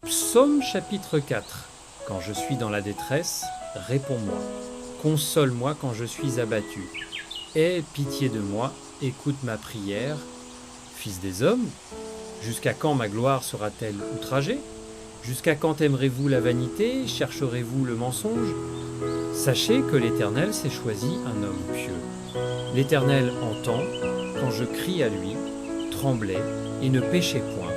Psaume chapitre 4. Quand je suis dans la détresse, réponds-moi. Console-moi quand je suis abattu. Aie pitié de moi, écoute ma prière. Fils des hommes, jusqu'à quand ma gloire sera-t-elle outragée? Jusqu'à quand aimerez-vous la vanité? Chercherez-vous le mensonge? Sachez que l'Éternel s'est choisi un homme pieux. L'Éternel entend quand je crie à lui. Tremblez et ne péchez point.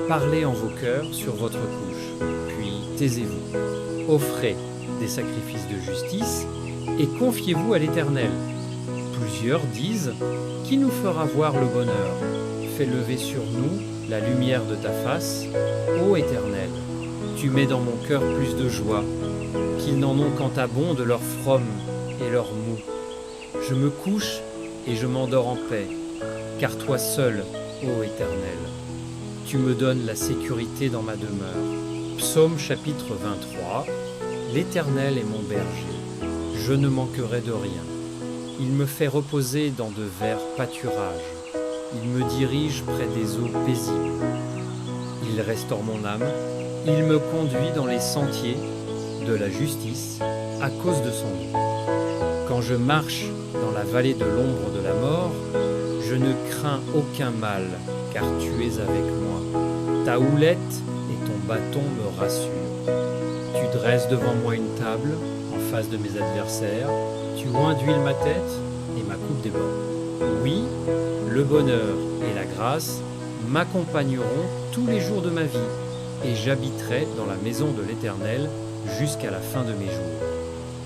Parlez en vos cœurs sur votre couche, puis taisez-vous. Offrez des sacrifices de justice et confiez-vous à l'Éternel. Plusieurs disent, qui nous fera voir le bonheur? Fais lever sur nous la lumière de ta face, ô Éternel. Tu mets dans mon cœur plus de joie, qu'ils n'en ont qu'en ta bonde leur fromme et leur mou. Je me couche et je m'endors en paix, car toi seul, ô Éternel, tu me donnes la sécurité dans ma demeure. Psaume chapitre 23. L'Éternel est mon berger, je ne manquerai de rien. Il me fait reposer dans de verts pâturages. Il me dirige près des eaux paisibles. Il restaure mon âme. Il me conduit dans les sentiers de la justice à cause de son nom. Quand je marche dans la vallée de l'ombre de la mort, je ne crains aucun mal, car tu es avec moi. Ta houlette et ton bâton me rassurent. Tu dresses devant moi une table en face de mes adversaires. Tu oins d'huile ma tête et ma coupe déborde. Oui, le bonheur et la grâce m'accompagneront tous les jours de ma vie, et j'habiterai dans la maison de l'Éternel jusqu'à la fin de mes jours.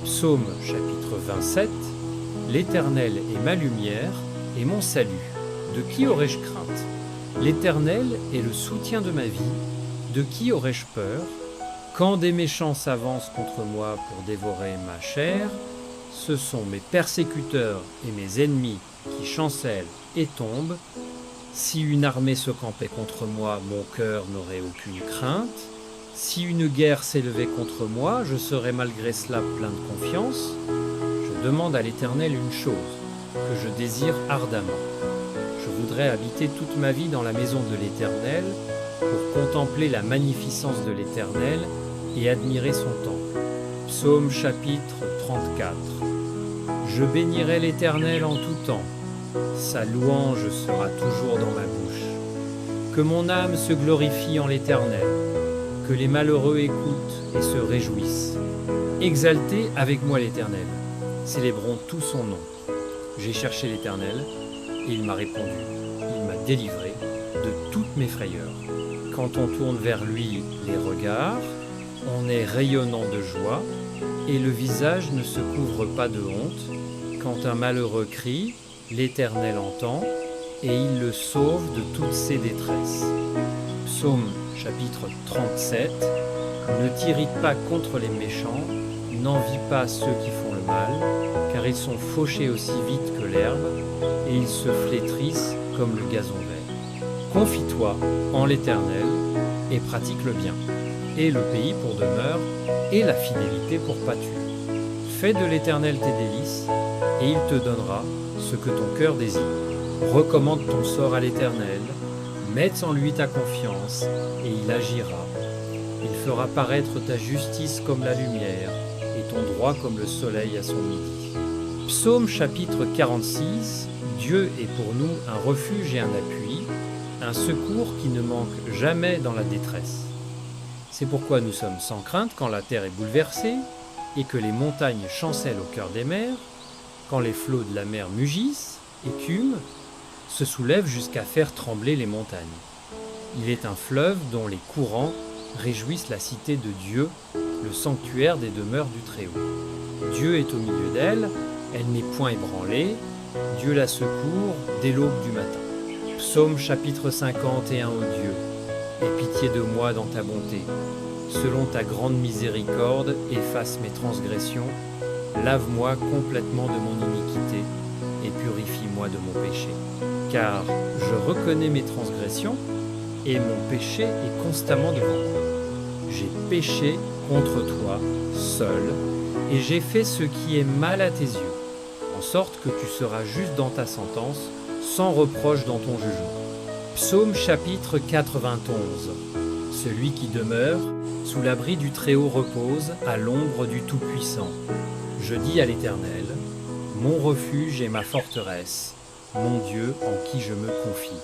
Psaume chapitre 27. L'Éternel est ma lumière et mon salut. De qui aurais-je crainte? L'Éternel est le soutien de ma vie. De qui aurais-je peur? Quand des méchants s'avancent contre moi pour dévorer ma chair, ce sont mes persécuteurs et mes ennemis qui chancellent et tombent. Si une armée se campait contre moi, mon cœur n'aurait aucune crainte. Si une guerre s'élevait contre moi, je serais malgré cela plein de confiance. Je demande à l'Éternel une chose, que je désire ardemment. Je voudrais habiter toute ma vie dans la maison de l'Éternel, pour contempler la magnificence de l'Éternel et admirer son temple. Psaume chapitre 34. Je bénirai l'Éternel en tout temps. Sa louange sera toujours dans ma bouche. Que mon âme se glorifie en l'Éternel. Que les malheureux écoutent et se réjouissent. Exaltez avec moi l'Éternel. Célébrons tout son nom. J'ai cherché l'Éternel et il m'a répondu. Il m'a délivré de toutes mes frayeurs. Quand on tourne vers lui les regards, on est rayonnant de joie et le visage ne se couvre pas de honte. Quand un malheureux crie, l'Éternel entend et il le sauve de toutes ses détresses. Psaume chapitre 37. Ne t'irrite pas contre les méchants, n'envie pas ceux qui font le mal, car ils sont fauchés aussi vite que l'herbe et ils se flétrissent comme le gazon vert. Confie-toi en l'Éternel et pratique le bien, et le pays pour demeure et la fidélité pour pâture. Fais de l'Éternel tes délices et il te donnera ce que ton cœur désire. Recommande ton sort à l'Éternel, mets en lui ta confiance et il agira. Il fera paraître ta justice comme la lumière et ton droit comme le soleil à son midi. Psaume chapitre 46. Dieu est pour nous un refuge et un appui, un secours qui ne manque jamais dans la détresse. C'est pourquoi nous sommes sans crainte quand la terre est bouleversée et que les montagnes chancellent au cœur des mers, quand les flots de la mer mugissent, écument, se soulèvent jusqu'à faire trembler les montagnes. Il est un fleuve dont les courants réjouissent la cité de Dieu, le sanctuaire des demeures du Très-Haut. Dieu est au milieu d'elle, elle n'est point ébranlée, Dieu la secourt dès l'aube du matin. Psaume chapitre 51. Ô Dieu, aie pitié de moi dans ta bonté. Selon ta grande miséricorde, efface mes transgressions, lave-moi complètement de mon iniquité et purifie-moi de mon péché. Car je reconnais mes transgressions et mon péché est constamment devant moi. J'ai péché contre toi, seul, et j'ai fait ce qui est mal à tes yeux, en sorte que tu seras juste dans ta sentence, sans reproche dans ton jugement. Psaume chapitre 91. Celui qui demeure sous l'abri du Très-Haut repose à l'ombre du Tout-Puissant. Je dis à l'Éternel, mon refuge et ma forteresse, mon Dieu en qui je me confie.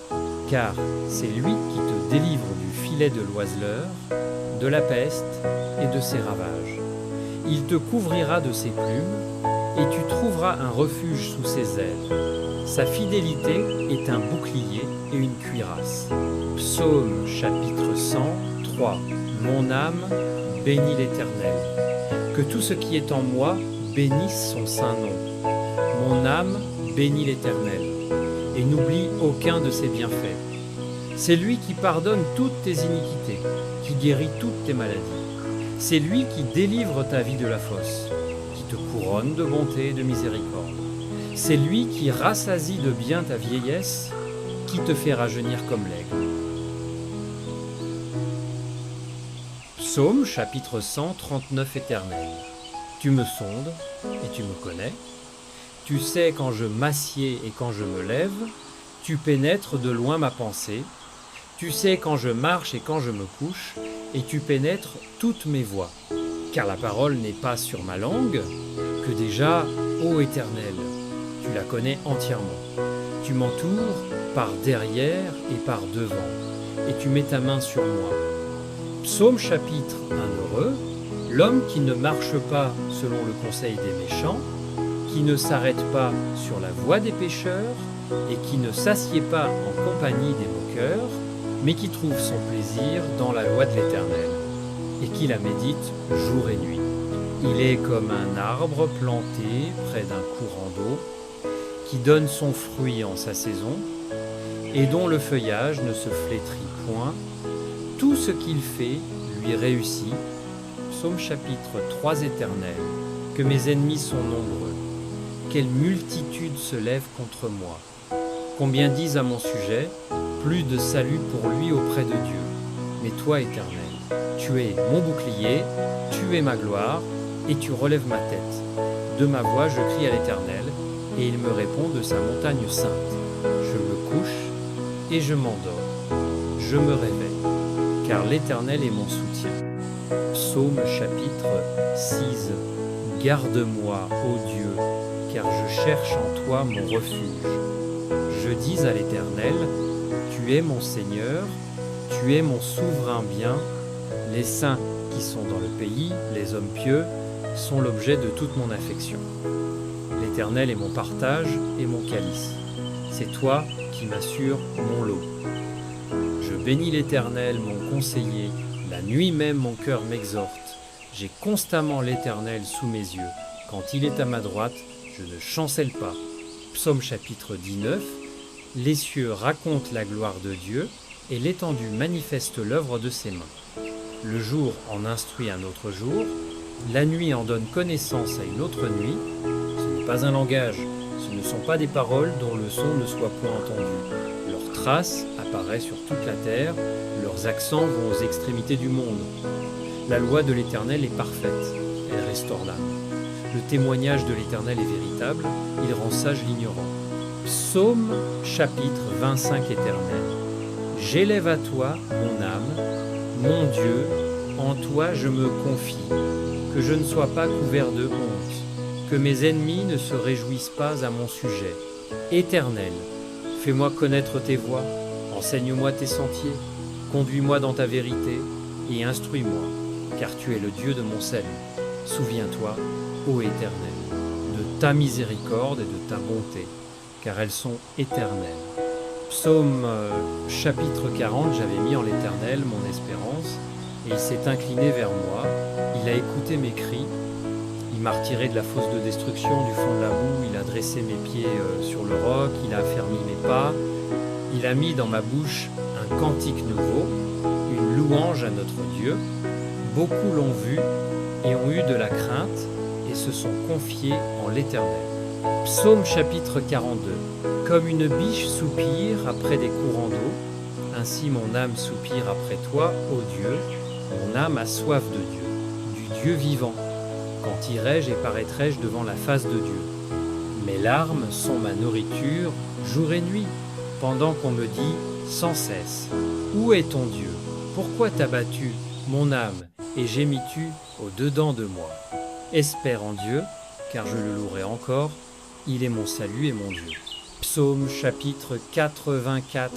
Car c'est lui qui te délivre du filet de l'oiseleur, de la peste et de ses ravages. Il te couvrira de ses plumes, et tu trouveras un refuge sous ses ailes. Sa fidélité est un bouclier et une cuirasse. Psaume chapitre 103. Mon âme bénit l'Éternel. Que tout ce qui est en moi bénisse son saint nom. Mon âme bénit l'Éternel, et n'oublie aucun de ses bienfaits. C'est lui qui pardonne toutes tes iniquités, qui guérit toutes tes maladies. C'est lui qui délivre ta vie de la fosse, qui te couronne de bonté et de miséricorde. C'est lui qui rassasie de bien ta vieillesse, qui te fait rajeunir comme l'aigle. Psaume chapitre 139 Éternel. Tu me sondes et tu me connais. Tu sais quand je m'assieds et quand je me lève. Tu pénètres de loin ma pensée. Tu sais quand je marche et quand je me couche, et tu pénètres toutes mes voies. Car la parole n'est pas sur ma langue, que déjà, ô Éternel, tu la connais entièrement. Tu m'entoures par derrière et par devant, et tu mets ta main sur moi. Psaume chapitre 1 heureux, l'homme qui ne marche pas selon le conseil des méchants, qui ne s'arrête pas sur la voie des pécheurs, et qui ne s'assied pas en compagnie des moqueurs, mais qui trouve son plaisir dans la loi de l'Éternel, et qui la médite jour et nuit. Il est comme un arbre planté près d'un courant d'eau, qui donne son fruit en sa saison, et dont le feuillage ne se flétrit point. Tout ce qu'il fait lui réussit. Psaume chapitre 3 Éternel, que mes ennemis sont nombreux. Quelle multitude se lève contre moi. Combien disent à mon sujet, plus de salut pour lui auprès de Dieu. Mais toi, Éternel, tu es mon bouclier, tu es ma gloire, et tu relèves ma tête. De ma voix, je crie à l'Éternel, et il me répond de sa montagne sainte. Je me couche et je m'endors. Je me réveille, car l'Éternel est mon soutien. Psaume chapitre 6. Garde-moi, ô Dieu, car je cherche en toi mon refuge. Je dis à l'Éternel, tu es mon Seigneur, tu es mon souverain bien. Les saints qui sont dans le pays, les hommes pieux, sont l'objet de toute mon affection. L'Éternel est mon partage et mon calice. C'est toi qui m'assures mon lot. Je bénis l'Éternel, mon conseiller. La nuit même, mon cœur m'exhorte. J'ai constamment l'Éternel sous mes yeux. Quand il est à ma droite, je ne chancelle pas. Psaume chapitre 19. Les cieux racontent la gloire de Dieu, et l'étendue manifeste l'œuvre de ses mains. Le jour en instruit un autre jour, la nuit en donne connaissance à une autre nuit. Ce n'est pas un langage, ce ne sont pas des paroles dont le son ne soit point entendu. Leur trace apparaît sur toute la terre, leurs accents vont aux extrémités du monde. La loi de l'Éternel est parfaite, elle restaure l'âme. Le témoignage de l'Éternel est véritable, il rend sage l'ignorant. Psaume chapitre 25 Éternel. J'élève à toi mon âme, mon Dieu, en toi je me confie, que je ne sois pas couvert de honte, que mes ennemis ne se réjouissent pas à mon sujet. Éternel, fais-moi connaître tes voies, enseigne-moi tes sentiers, conduis-moi dans ta vérité et instruis-moi, car tu es le Dieu de mon salut. Souviens-toi, ô Éternel, de ta miséricorde et de ta bonté, car elles sont éternelles. Psaume chapitre 40, j'avais mis en l'Éternel mon espérance, et il s'est incliné vers moi, il a écouté mes cris, il m'a retiré de la fosse de destruction, du fond de la boue, il a dressé mes pieds sur le roc, il a affermi mes pas, il a mis dans ma bouche un cantique nouveau, une louange à notre Dieu. Beaucoup l'ont vu et ont eu de la crainte et se sont confiés en l'Éternel. Psaume chapitre 42. Comme une biche soupire après des courants d'eau, ainsi mon âme soupire après toi, ô Dieu. Mon âme a soif de Dieu, du Dieu vivant. Quand irai-je et paraîtrai-je devant la face de Dieu? Mes larmes sont ma nourriture jour et nuit, pendant qu'on me dit sans cesse, où est ton Dieu? Pourquoi t'as battu, mon âme, et gémis-tu au-dedans de moi? Espère en Dieu, car je le louerai encore, il est mon salut et mon Dieu. Psaume chapitre 84.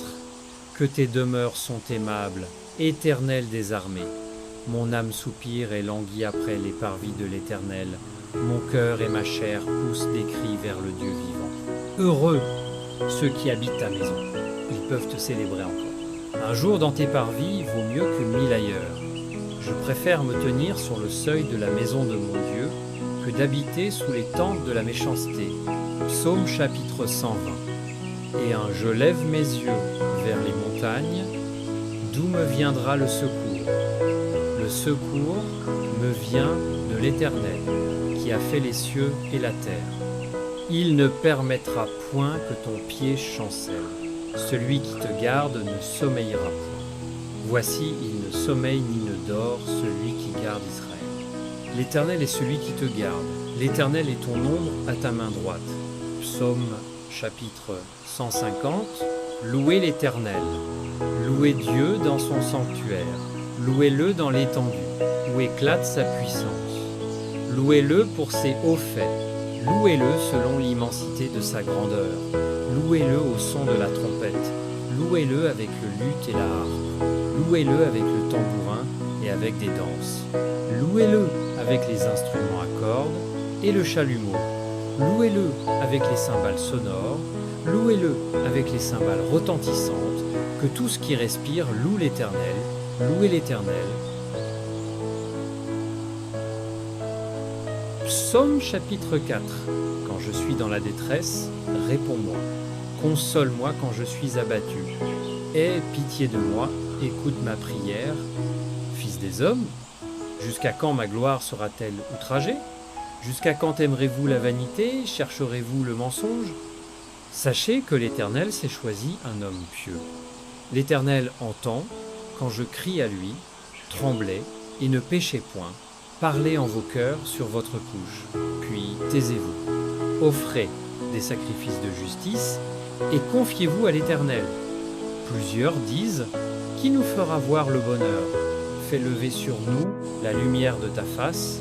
Que tes demeures sont aimables, Éternel des armées. Mon âme soupire et languit après les parvis de l'Éternel. Mon cœur et ma chair poussent des cris vers le Dieu vivant. Heureux ceux qui habitent ta maison, ils peuvent te célébrer encore. Un jour dans tes parvis vaut mieux que 1000 ailleurs. Je préfère me tenir sur le seuil de la maison de mon Dieu que d'habiter sous les tentes de la méchanceté. Psaume chapitre 120. Et je lève mes yeux vers les montagnes, d'où me viendra le secours? Le secours me vient de l'Éternel, qui a fait les cieux et la terre. Il ne permettra point que ton pied chancelle. Celui qui te garde ne sommeillera point. Voici, il ne sommeille ni ne dort, celui qui garde Israël. L'Éternel est celui qui te garde. L'Éternel est ton ombre à ta main droite. Psaume chapitre 150. Louez l'Éternel. Louez Dieu dans son sanctuaire. Louez-le dans l'étendue, où éclate sa puissance. Louez-le pour ses hauts faits. Louez-le selon l'immensité de sa grandeur. Louez-le au son de la trompette. Louez-le avec le luth et la harpe. Louez-le avec le tambourin et avec des danses. Louez-le avec les instruments à cordes et le chalumeau. Louez-le avec les cymbales sonores. Louez-le avec les cymbales retentissantes. Que tout ce qui respire loue l'Éternel. Louez l'Éternel. Psaume chapitre 4. Quand je suis dans la détresse, réponds-moi. Console-moi quand je suis abattu. Aie pitié de moi, écoute ma prière. Fils des hommes, jusqu'à quand ma gloire sera-t-elle outragée? Jusqu'à quand aimerez-vous la vanité? Chercherez-vous le mensonge? Sachez que l'Éternel s'est choisi un homme pieux. L'Éternel entend quand je crie à lui, tremblez et ne péchez point. Parlez en vos cœurs sur votre couche, puis taisez-vous. Offrez des sacrifices de justice et confiez-vous à l'Éternel. Plusieurs disent, qui nous fera voir le bonheur? Fais lever sur nous la lumière de ta face,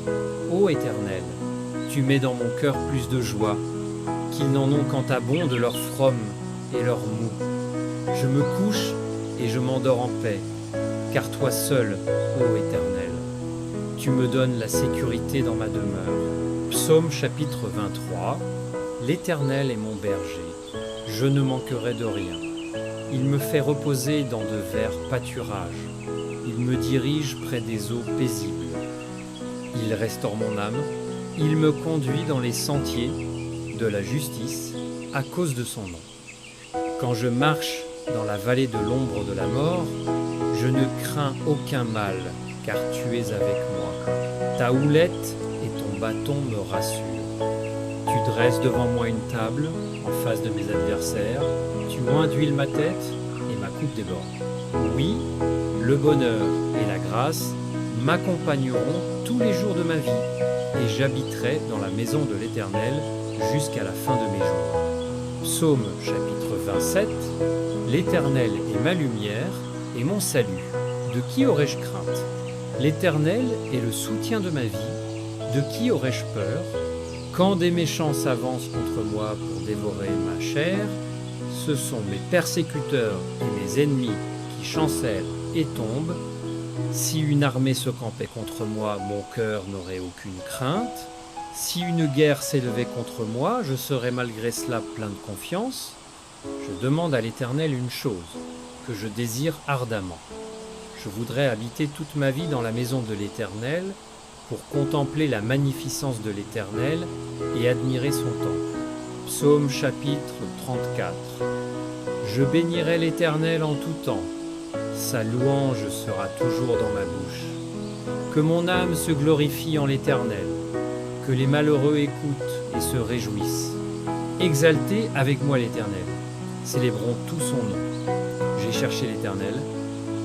ô Éternel. Tu mets dans mon cœur plus de joie, qu'ils n'en ont quant à bon de leur fromme et leur mou. Je me couche et je m'endors en paix, car toi seul, ô Éternel, tu me donnes la sécurité dans ma demeure. Psaume chapitre 23. L'Éternel est mon berger, je ne manquerai de rien. Il me fait reposer dans de verts pâturages. Il me dirige près des eaux paisibles. Il restaure mon âme. Il me conduit dans les sentiers de la justice à cause de son nom. Quand je marche dans la vallée de l'ombre de la mort, je ne crains aucun mal, car tu es avec moi. Ta houlette et ton bâton me rassurent. Tu dresses devant moi une table en face de mes adversaires. Tu oins d'huile ma tête et ma coupe déborde. Oui, le bonheur et la grâce m'accompagneront tous les jours de ma vie, et j'habiterai dans la maison de l'Éternel jusqu'à la fin de mes jours. Psaume chapitre 27. L'Éternel est ma lumière et mon salut. De qui aurais-je crainte? L'Éternel est le soutien de ma vie. De qui aurais-je peur? Quand des méchants s'avancent contre moi pour dévorer ma chair, ce sont mes persécuteurs et mes ennemis qui chancellent et tombent. Si une armée se campait contre moi, mon cœur n'aurait aucune crainte. Si une guerre s'élevait contre moi, je serais malgré cela plein de confiance. Je demande à l'Éternel une chose, que je désire ardemment. Je voudrais habiter toute ma vie dans la maison de l'Éternel, pour contempler la magnificence de l'Éternel et admirer son temple. Psaume chapitre 34. Je bénirai l'Éternel en tout temps. Sa louange sera toujours dans ma bouche. Que mon âme se glorifie en l'Éternel. Que les malheureux écoutent et se réjouissent. Exaltez avec moi l'Éternel. Célébrons tout son nom. J'ai cherché l'Éternel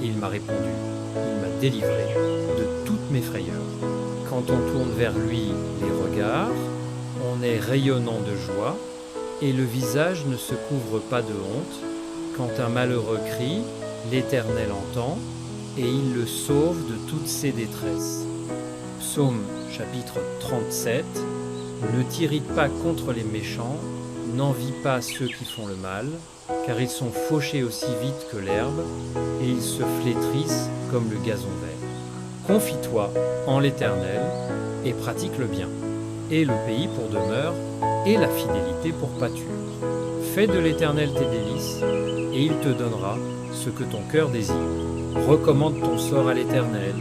et il m'a répondu. Il m'a délivré de toutes mes frayeurs. Quand on tourne vers lui les regards, on est rayonnant de joie et le visage ne se couvre pas de honte. Quand un malheureux crie, l'Éternel entend et il le sauve de toutes ses détresses. Psaume chapitre 37. Ne t'irrite pas contre les méchants, n'envie pas ceux qui font le mal, car ils sont fauchés aussi vite que l'herbe, et ils se flétrissent comme le gazon vert. Confie-toi en l'Éternel, et pratique le bien, et le pays pour demeure, et la fidélité pour pâture. Fais de l'Éternel tes délices, et il te donnera ce que ton cœur désire. Recommande ton sort à l'Éternel,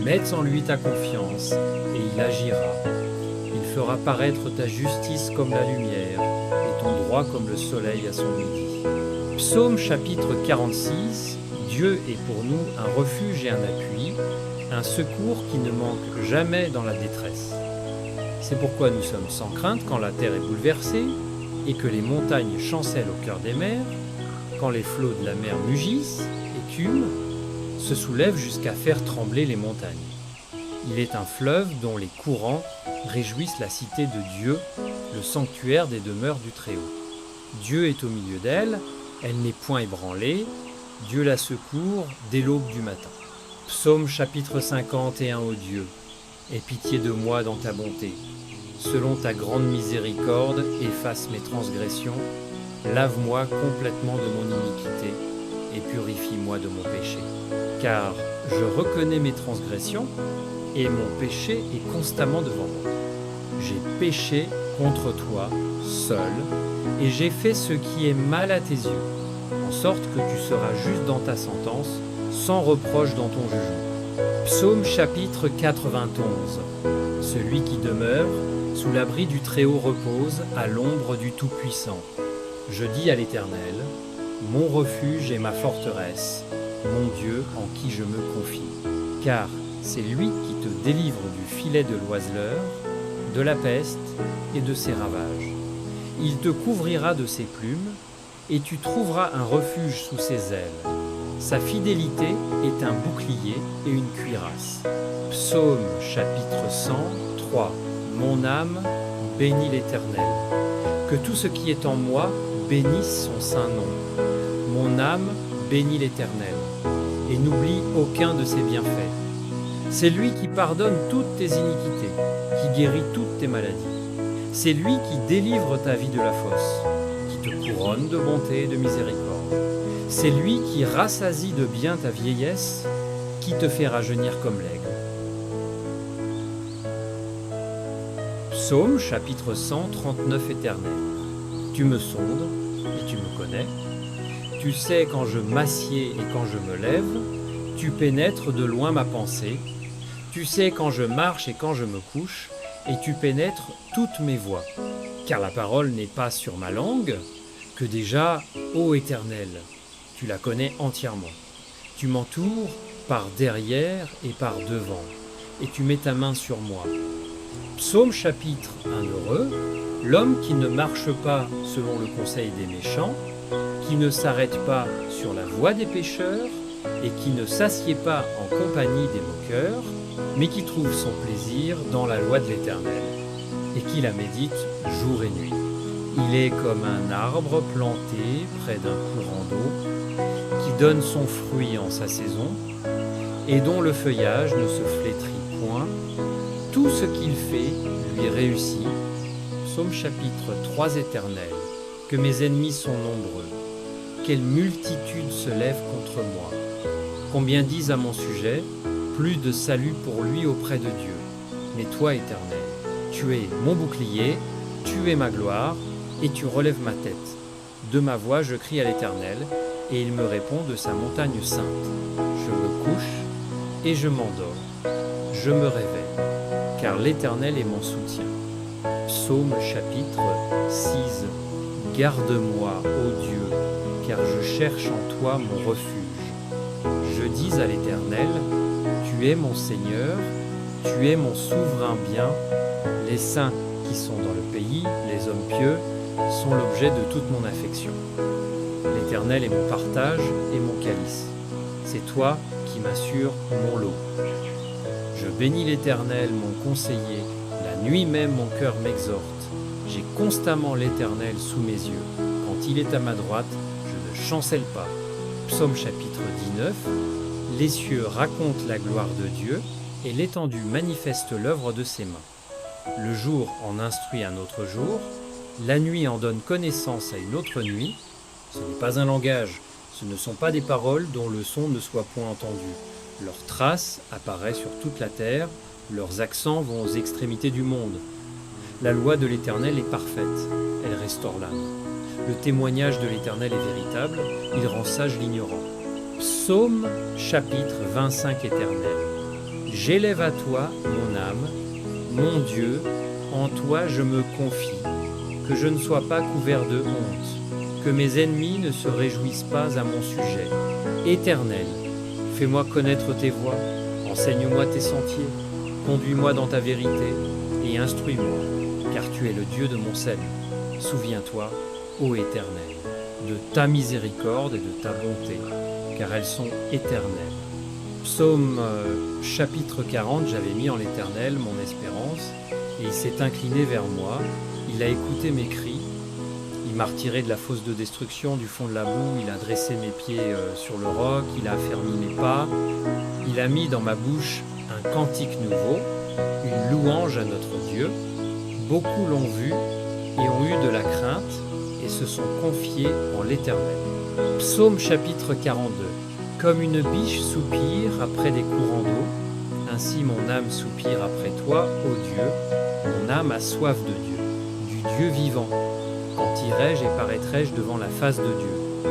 mets en lui ta confiance, et il agira. Il fera paraître ta justice comme la lumière, et ton droit comme le soleil à son midi. Psaume chapitre 46. Dieu est pour nous un refuge et un appui, un secours qui ne manque jamais dans la détresse. C'est pourquoi nous sommes sans crainte quand la terre est bouleversée, et que les montagnes chancellent au cœur des mers, quand les flots de la mer mugissent, écument, se soulèvent jusqu'à faire trembler les montagnes. Il est un fleuve dont les courants réjouissent la cité de Dieu, le sanctuaire des demeures du Très-Haut. Dieu est au milieu d'elle, elle n'est point ébranlée, Dieu la secourt dès l'aube du matin. Psaume chapitre 51. Ô Dieu, aie pitié de moi dans ta bonté. Selon ta grande miséricorde, efface mes transgressions, lave-moi complètement de mon iniquité et purifie-moi de mon péché. Car je reconnais mes transgressions et mon péché est constamment devant moi. J'ai péché contre toi, seul, et j'ai fait ce qui est mal à tes yeux, en sorte que tu seras juste dans ta sentence, sans reproche dans ton jugement. Psaume chapitre 91. Celui qui demeure sous l'abri du Très-Haut repose à l'ombre du Tout-Puissant. Je dis à l'Éternel, mon refuge et ma forteresse, mon Dieu en qui je me confie. Car c'est lui qui te délivre du filet de l'oiseleur, de la peste et de ses ravages. Il te couvrira de ses plumes, et tu trouveras un refuge sous ses ailes. Sa fidélité est un bouclier et une cuirasse. Psaume chapitre 103. Mon âme bénit l'Éternel. Que tout ce qui est en moi bénisse son saint nom. Mon âme bénit l'Éternel, et n'oublie aucun de ses bienfaits. C'est lui qui pardonne toutes tes iniquités, qui guérit toutes tes maladies. C'est lui qui délivre ta vie de la fosse, qui te couronne de bonté et de miséricorde. C'est lui qui rassasie de bien ta vieillesse, qui te fait rajeunir comme l'aigle. Psaume chapitre 139 Éternel. Tu me sondes et tu me connais. Tu sais quand je m'assieds et quand je me lève. Tu pénètres de loin ma pensée. Tu sais quand je marche et quand je me couche. Et tu pénètres toutes mes voies. Car la parole n'est pas sur ma langue, que déjà, ô Éternel, tu la connais entièrement. Tu m'entoures par derrière et par devant, et tu mets ta main sur moi. Psaume chapitre 1 heureux, l'homme qui ne marche pas selon le conseil des méchants, qui ne s'arrête pas sur la voie des pécheurs, et qui ne s'assied pas en compagnie des moqueurs, mais qui trouve son plaisir dans la loi de l'Éternel, et qui la médite jour et nuit. Il est comme un arbre planté près d'un courant d'eau, qui donne son fruit en sa saison, et dont le feuillage ne se flétrit point. Tout ce qu'il fait lui réussit. Psaume chapitre 3 Éternel. Que mes ennemis sont nombreux. Quelle multitude se lève contre moi. Combien disent à mon sujet, plus de salut pour lui auprès de Dieu. Mais toi, Éternel, tu es mon bouclier, tu es ma gloire, et tu relèves ma tête. De ma voix, je crie à l'Éternel, et il me répond de sa montagne sainte. Je me couche et je m'endors. Je me réveille, car l'Éternel est mon soutien. Psaume chapitre 6. Garde-moi, ô Dieu, car je cherche en toi mon refuge. Je dis à l'Éternel, tu es mon Seigneur, tu es mon souverain bien. Les saints qui sont dans le pays, les hommes pieux, sont l'objet de toute mon affection. L'Éternel est mon partage et mon calice. C'est toi qui m'assures mon lot. Je bénis l'Éternel, mon conseiller. La nuit même, mon cœur m'exhorte. J'ai constamment l'Éternel sous mes yeux. Quand il est à ma droite, je ne chancelle pas. Psaume chapitre 19. Les cieux racontent la gloire de Dieu, et l'étendue manifeste l'œuvre de ses mains. Le jour en instruit un autre jour, la nuit en donne connaissance à une autre nuit. Ce n'est pas un langage, ce ne sont pas des paroles dont le son ne soit point entendu. Leur trace apparaît sur toute la terre, leurs accents vont aux extrémités du monde. La loi de l'Éternel est parfaite, elle restaure l'âme. Le témoignage de l'Éternel est véritable, il rend sage l'ignorant. Psaume chapitre 25 éternel. J'élève à toi mon âme, mon Dieu, en toi je me confie, que je ne sois pas couvert de honte, que mes ennemis ne se réjouissent pas à mon sujet. Éternel, fais-moi connaître tes voies, enseigne-moi tes sentiers, conduis-moi dans ta vérité et instruis-moi, car tu es le Dieu de mon salut. Souviens-toi, ô Éternel, de ta miséricorde et de ta bonté, car elles sont éternelles. Psaume chapitre 40, j'avais mis en l'Éternel mon espérance, et il s'est incliné vers moi, il a écouté mes cris, il m'a retiré de la fosse de destruction, du fond de la boue, il a dressé mes pieds sur le roc, il a affermi mes pas, il a mis dans ma bouche un cantique nouveau, une louange à notre Dieu. Beaucoup l'ont vu et ont eu de la crainte et se sont confiés en l'Éternel. Psaume chapitre 42. Comme une biche soupire après des courants d'eau, ainsi mon âme soupire après toi, ô Dieu. Mon âme a soif de Dieu, du Dieu vivant. Quand irai-je et paraîtrai-je devant la face de Dieu?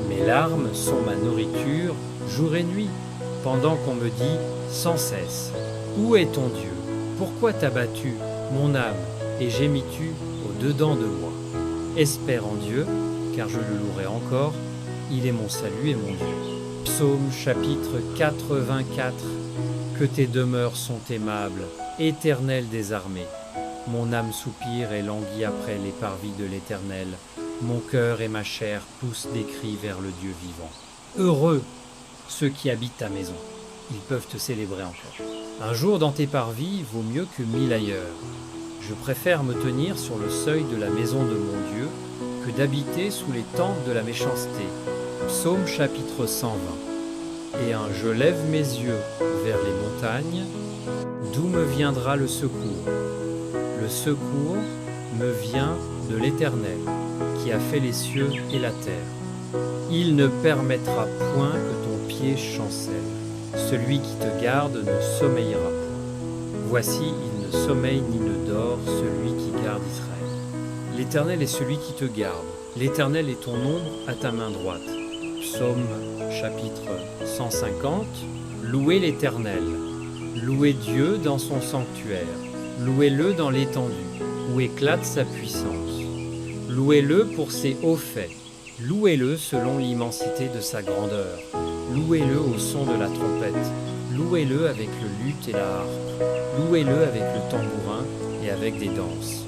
Mes larmes sont ma nourriture, jour et nuit, pendant qu'on me dit sans cesse: où est ton Dieu? Pourquoi t'as battu, mon âme, et gémis-tu au-dedans de moi? Espère en Dieu, car je le louerai encore, il est mon salut et mon Dieu. Psaume chapitre 84. Que tes demeures sont aimables, Éternel des armées. Mon âme soupire et languit après les parvis de l'Éternel. Mon cœur et ma chair poussent des cris vers le Dieu vivant. Heureux ceux qui habitent ta maison, ils peuvent te célébrer encore. Un jour dans tes parvis vaut mieux que 1000 ailleurs. Je préfère me tenir sur le seuil de la maison de mon Dieu que d'habiter sous les tentes de la méchanceté. Psaume chapitre 120. Et je lève mes yeux vers les montagnes, d'où me viendra le secours? Le secours me vient de l'Éternel, qui a fait les cieux et la terre. Il ne permettra point que ton pied chancelle. Celui qui te garde ne sommeillera point. Voici, il ne sommeille ni ne dort, celui qui garde Israël. L'Éternel est celui qui te garde. L'Éternel est ton ombre à ta main droite. Psaume chapitre 150. Louez l'Éternel. Louez Dieu dans son sanctuaire. Louez-le dans l'étendue, où éclate sa puissance. Louez-le pour ses hauts faits. Louez-le selon l'immensité de sa grandeur. Louez-le au son de la trompette. Louez-le avec le luth et la harpe. Louez-le avec le tambourin et avec des danses.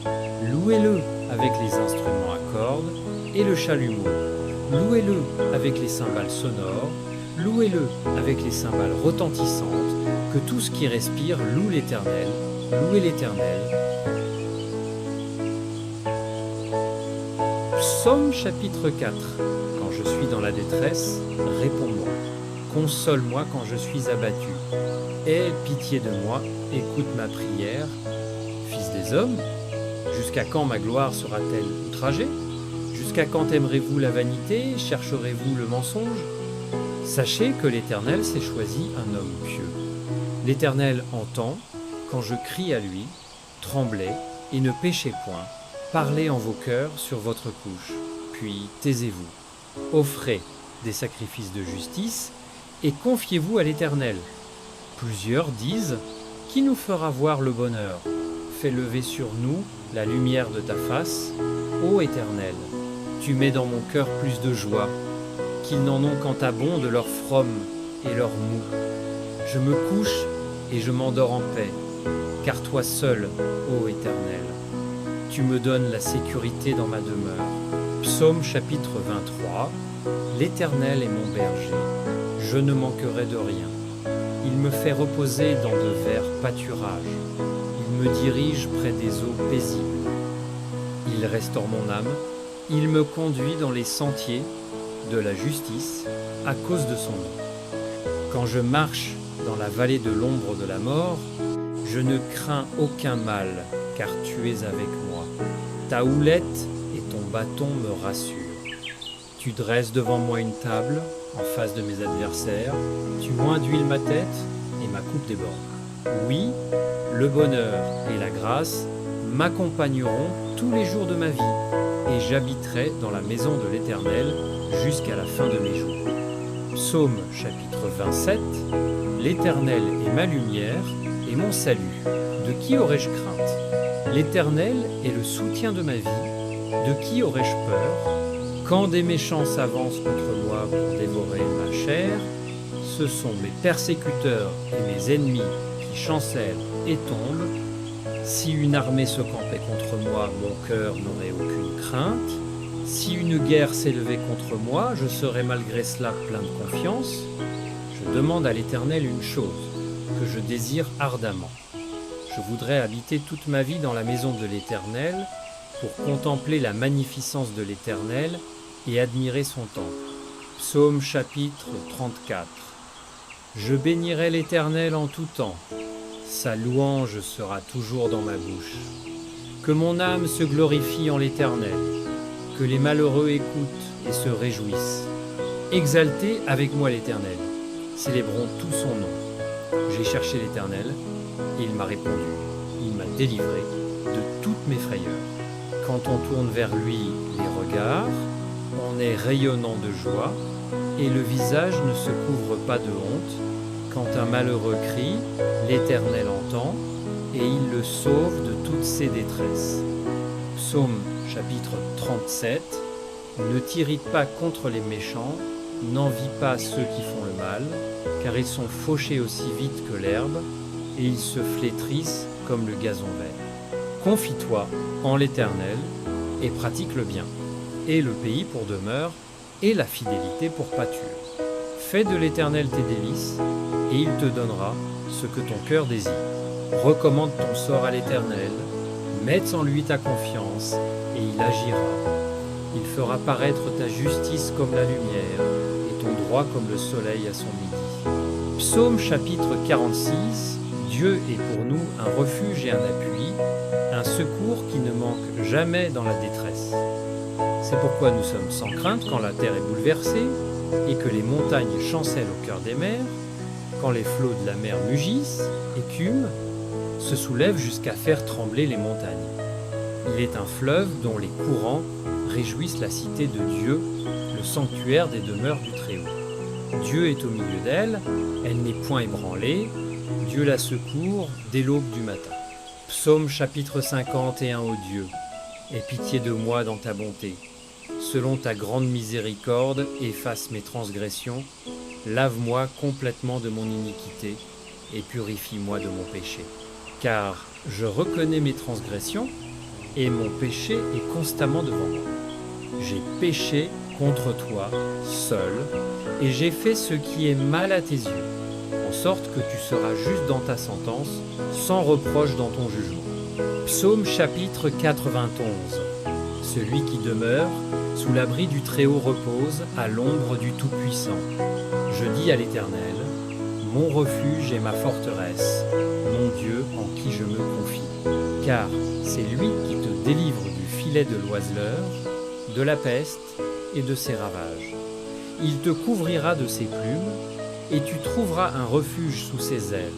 Louez-le avec les instruments à cordes et le chalumeau. Louez-le avec les cymbales sonores. Louez-le avec les cymbales retentissantes. Que tout ce qui respire loue l'Éternel. Louez l'Éternel. Psaume chapitre 4. Quand je suis dans la détresse, réponds-moi. Console-moi quand je suis abattu. Aie pitié de moi, écoute ma prière. Fils des hommes, jusqu'à quand ma gloire sera-t-elle outragée? Jusqu'à quand aimerez-vous la vanité? Chercherez-vous le mensonge? Sachez que l'Éternel s'est choisi un homme pieux. L'Éternel entend quand je crie à lui, tremblez et ne péchez point. Parlez en vos cœurs sur votre couche, puis taisez-vous. Offrez des sacrifices de justice et confiez-vous à l'Éternel. Plusieurs disent: qui nous fera voir le bonheur? Fais lever sur nous la lumière de ta face, ô Éternel. Tu mets dans mon cœur plus de joie, qu'ils n'en ont quant à bon de leur fromme et leur mou. Je me couche et je m'endors en paix, car toi seul, ô Éternel, tu me donnes la sécurité dans ma demeure. Psaume chapitre 23. L'Éternel est mon berger, je ne manquerai de rien. Il me fait reposer dans de verts pâturages. Il me dirige près des eaux paisibles. Il restaure mon âme. Il me conduit dans les sentiers de la justice à cause de son nom. Quand je marche dans la vallée de l'ombre de la mort, je ne crains aucun mal, car tu es avec moi. Ta houlette et ton bâton me rassurent. Tu dresses devant moi une table, en face de mes adversaires. Tu moins d'huile ma tête, et ma coupe déborde. Oui, le bonheur et la grâce m'accompagneront tous les jours de ma vie, et j'habiterai dans la maison de l'Éternel jusqu'à la fin de mes jours. Psaume chapitre 27. L'Éternel est ma lumière et mon salut. De qui aurais-je crainte? L'Éternel est le soutien de ma vie. De qui aurais-je peur? Quand des méchants s'avancent contre moi pour dévorer ma chair, ce sont mes persécuteurs et mes ennemis qui chancellent et tombent. Si une armée se campait contre moi, mon cœur n'aurait aucune crainte. Si une guerre s'élevait contre moi, je serais malgré cela plein de confiance. Je demande à l'Éternel une chose, que je désire ardemment. Je voudrais habiter toute ma vie dans la maison de l'Éternel, pour contempler la magnificence de l'Éternel et admirer son temple. Psaume chapitre 34. Je bénirai l'Éternel en tout temps. Sa louange sera toujours dans ma bouche. Que mon âme se glorifie en l'Éternel, que les malheureux écoutent et se réjouissent. Exaltez avec moi l'Éternel, célébrons tout son nom. J'ai cherché l'Éternel, et il m'a répondu, il m'a délivré de toutes mes frayeurs. Quand on tourne vers lui les regards, on est rayonnant de joie, et le visage ne se couvre pas de honte. Quand un malheureux crie, l'Éternel entend, et il le sauve de toutes ses détresses. Psaume chapitre 37. Ne t'irrite pas contre les méchants, n'envie pas ceux qui font le mal, car ils sont fauchés aussi vite que l'herbe, et ils se flétrissent comme le gazon vert. Confie-toi en l'Éternel, et pratique le bien, et le pays pour demeure, et la fidélité pour pâture. Fais de l'Éternel tes délices, et il te donnera ce que ton cœur désire. Recommande ton sort à l'Éternel, mets en lui ta confiance, et il agira. Il fera paraître ta justice comme la lumière, et ton droit comme le soleil à son midi. Psaume chapitre 46. Dieu est pour nous un refuge et un appui, un secours qui ne manque jamais dans la détresse. C'est pourquoi nous sommes sans crainte quand la terre est bouleversée, et que les montagnes chancellent au cœur des mers, quand les flots de la mer mugissent, écument, se soulèvent jusqu'à faire trembler les montagnes. Il est un fleuve dont les courants réjouissent la cité de Dieu, le sanctuaire des demeures du Très-Haut. Dieu est au milieu d'elle, elle n'est point ébranlée, Dieu la secourt dès l'aube du matin. Psaume chapitre 51. Ô Dieu, aie pitié de moi dans ta bonté. Selon ta grande miséricorde, efface mes transgressions, lave-moi complètement de mon iniquité et purifie-moi de mon péché. Car je reconnais mes transgressions et mon péché est constamment devant moi. J'ai péché contre toi seul et j'ai fait ce qui est mal à tes yeux, en sorte que tu seras juste dans ta sentence, sans reproche dans ton jugement. Psaume chapitre 91. Celui qui demeure sous l'abri du Très-Haut repose à l'ombre du Tout-Puissant. Je dis à l'Éternel, mon refuge et ma forteresse, mon Dieu en qui je me confie. Car c'est lui qui te délivre du filet de l'oiseleur, de la peste et de ses ravages. Il te couvrira de ses plumes, et tu trouveras un refuge sous ses ailes.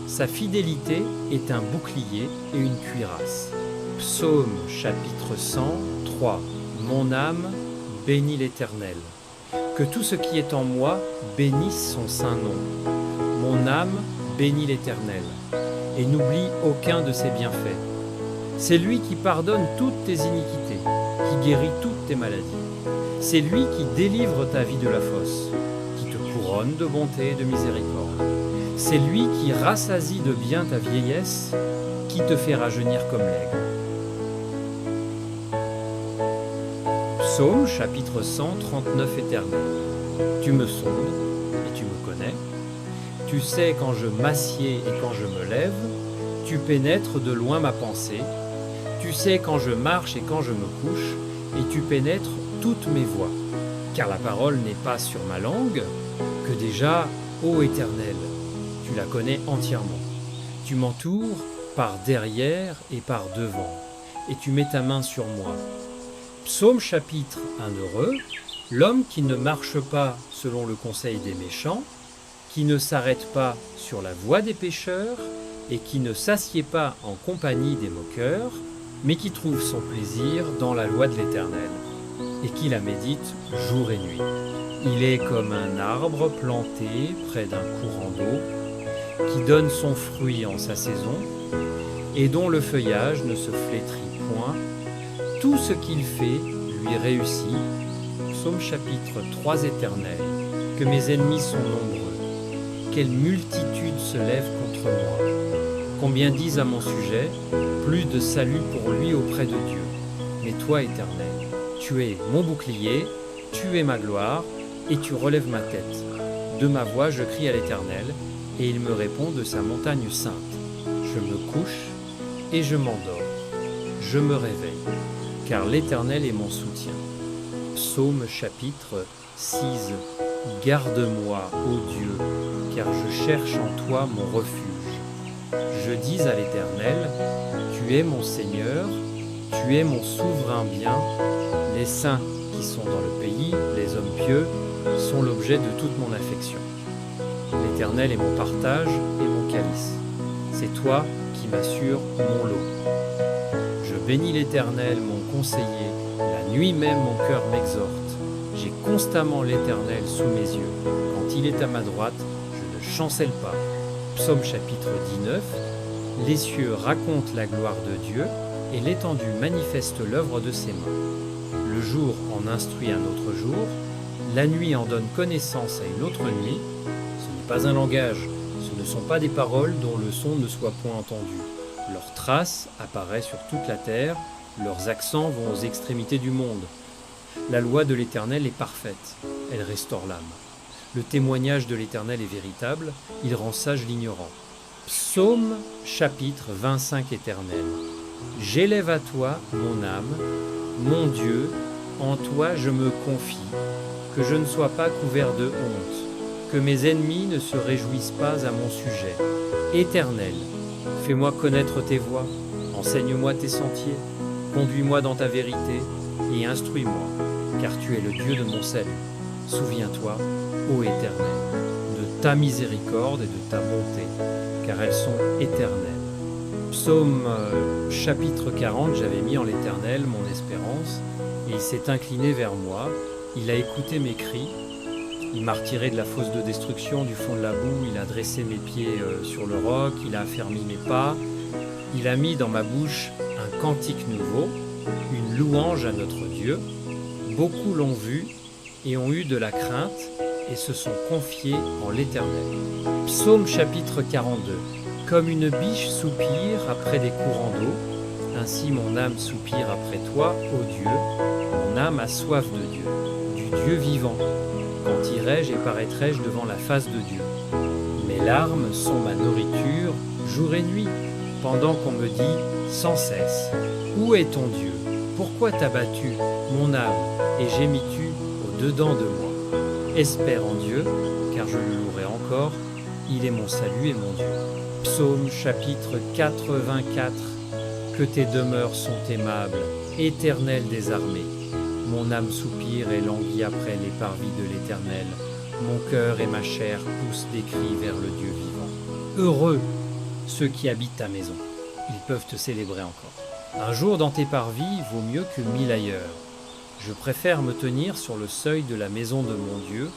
Sa fidélité est un bouclier et une cuirasse. Psaume chapitre 103. Mon âme bénit l'Éternel. Que tout ce qui est en moi bénisse son saint nom. Mon âme bénit l'Éternel, et n'oublie aucun de ses bienfaits. C'est lui qui pardonne toutes tes iniquités, qui guérit toutes tes maladies. C'est lui qui délivre ta vie de la fosse, qui te couronne de bonté et de miséricorde. C'est lui qui rassasie de bien ta vieillesse, qui te fait rajeunir comme l'aigle. Psaume chapitre 139 Éternel. Tu me sondes et tu me connais. Tu sais quand je m'assieds et quand je me lève. Tu pénètres de loin ma pensée. Tu sais quand je marche et quand je me couche. Et tu pénètres toutes mes voies. Car la parole n'est pas sur ma langue, que déjà, Ô Éternel, tu la connais entièrement. Tu m'entoures par derrière et par devant, et tu mets ta main sur moi. Psaume chapitre 1 heureux, l'homme qui ne marche pas selon le conseil des méchants, qui ne s'arrête pas sur la voie des pécheurs, et qui ne s'assied pas en compagnie des moqueurs, mais qui trouve son plaisir dans la loi de l'Éternel, et qui la médite jour et nuit. Il est comme un arbre planté près d'un courant d'eau, qui donne son fruit en sa saison, et dont le feuillage ne se flétrit point. Tout ce qu'il fait lui réussit. Psaume chapitre 3 Éternel, que mes ennemis sont nombreux, quelle multitude se lève contre moi. Combien disent à mon sujet, plus de salut pour lui auprès de Dieu. Mais toi, Éternel, tu es mon bouclier, tu es ma gloire, et tu relèves ma tête. De ma voix, je crie à l'Éternel, et il me répond de sa montagne sainte. Je me couche et je m'endors. Je me réveille, car l'Éternel est mon soutien. Psaume chapitre 6. Garde-moi, ô Dieu, car je cherche en toi mon refuge. Je dis à l'Éternel, tu es mon Seigneur, tu es mon souverain bien. Les saints qui sont dans le pays, les hommes pieux, sont l'objet de toute mon affection. L'Éternel est mon partage et mon calice. C'est toi qui m'assures mon lot. Je bénis l'Éternel, mon conseiller. La nuit même, mon cœur m'exhorte. J'ai constamment l'Éternel sous mes yeux. Quand il est à ma droite, je ne chancelle pas. Psaume chapitre 19. Les cieux racontent la gloire de Dieu et l'étendue manifeste l'œuvre de ses mains. Le jour en instruit un autre jour, la nuit en donne connaissance à une autre nuit. Ce n'est pas un langage, ce ne sont pas des paroles dont le son ne soit point entendu. Leur trace apparaît sur toute la terre, leurs accents vont aux extrémités du monde. La loi de l'Éternel est parfaite, elle restaure l'âme. Le témoignage de l'Éternel est véritable, il rend sage l'ignorant. Psaume chapitre 25 Éternel. J'élève à toi mon âme, mon Dieu, en toi je me confie, que je ne sois pas couvert de honte, que mes ennemis ne se réjouissent pas à mon sujet. Éternel, fais-moi connaître tes voies, enseigne-moi tes sentiers, conduis-moi dans ta vérité et instruis-moi, car tu es le Dieu de mon salut. Souviens-toi, ô Éternel, de ta miséricorde et de ta bonté, car elles sont éternelles. Psaume chapitre 40, j'avais mis en l'Éternel mon espérance, et il s'est incliné vers moi, il a écouté mes cris, il m'a retiré de la fosse de destruction, du fond de la boue, il a dressé mes pieds sur le roc, il a affermi mes pas, il a mis dans ma bouche un cantique nouveau, une louange à notre Dieu. Beaucoup l'ont vu et ont eu de la crainte et se sont confiés en l'Éternel. Psaume chapitre 42. Comme une biche soupire après des courants d'eau, ainsi mon âme soupire après toi, ô Dieu. Mon âme a soif de Dieu, du Dieu vivant. Quand irai-je et paraîtrai-je devant la face de Dieu? Mes larmes sont ma nourriture jour et nuit, pendant qu'on me dit sans cesse, où est ton Dieu? Pourquoi t'as battu mon âme et gémis-tu au-dedans de moi? Espère en Dieu, car je le louerai encore, il est mon salut et mon Dieu. Psaume chapitre 84. Que tes demeures sont aimables, Éternel des armées. Mon âme soupire et languit après les parvis de l'Éternel. Mon cœur et ma chair poussent des cris vers le Dieu vivant. Heureux ceux qui habitent ta maison, ils peuvent te célébrer encore. Un jour dans tes parvis vaut mieux que 1000 ailleurs. Je préfère me tenir sur le seuil de la maison de mon Dieu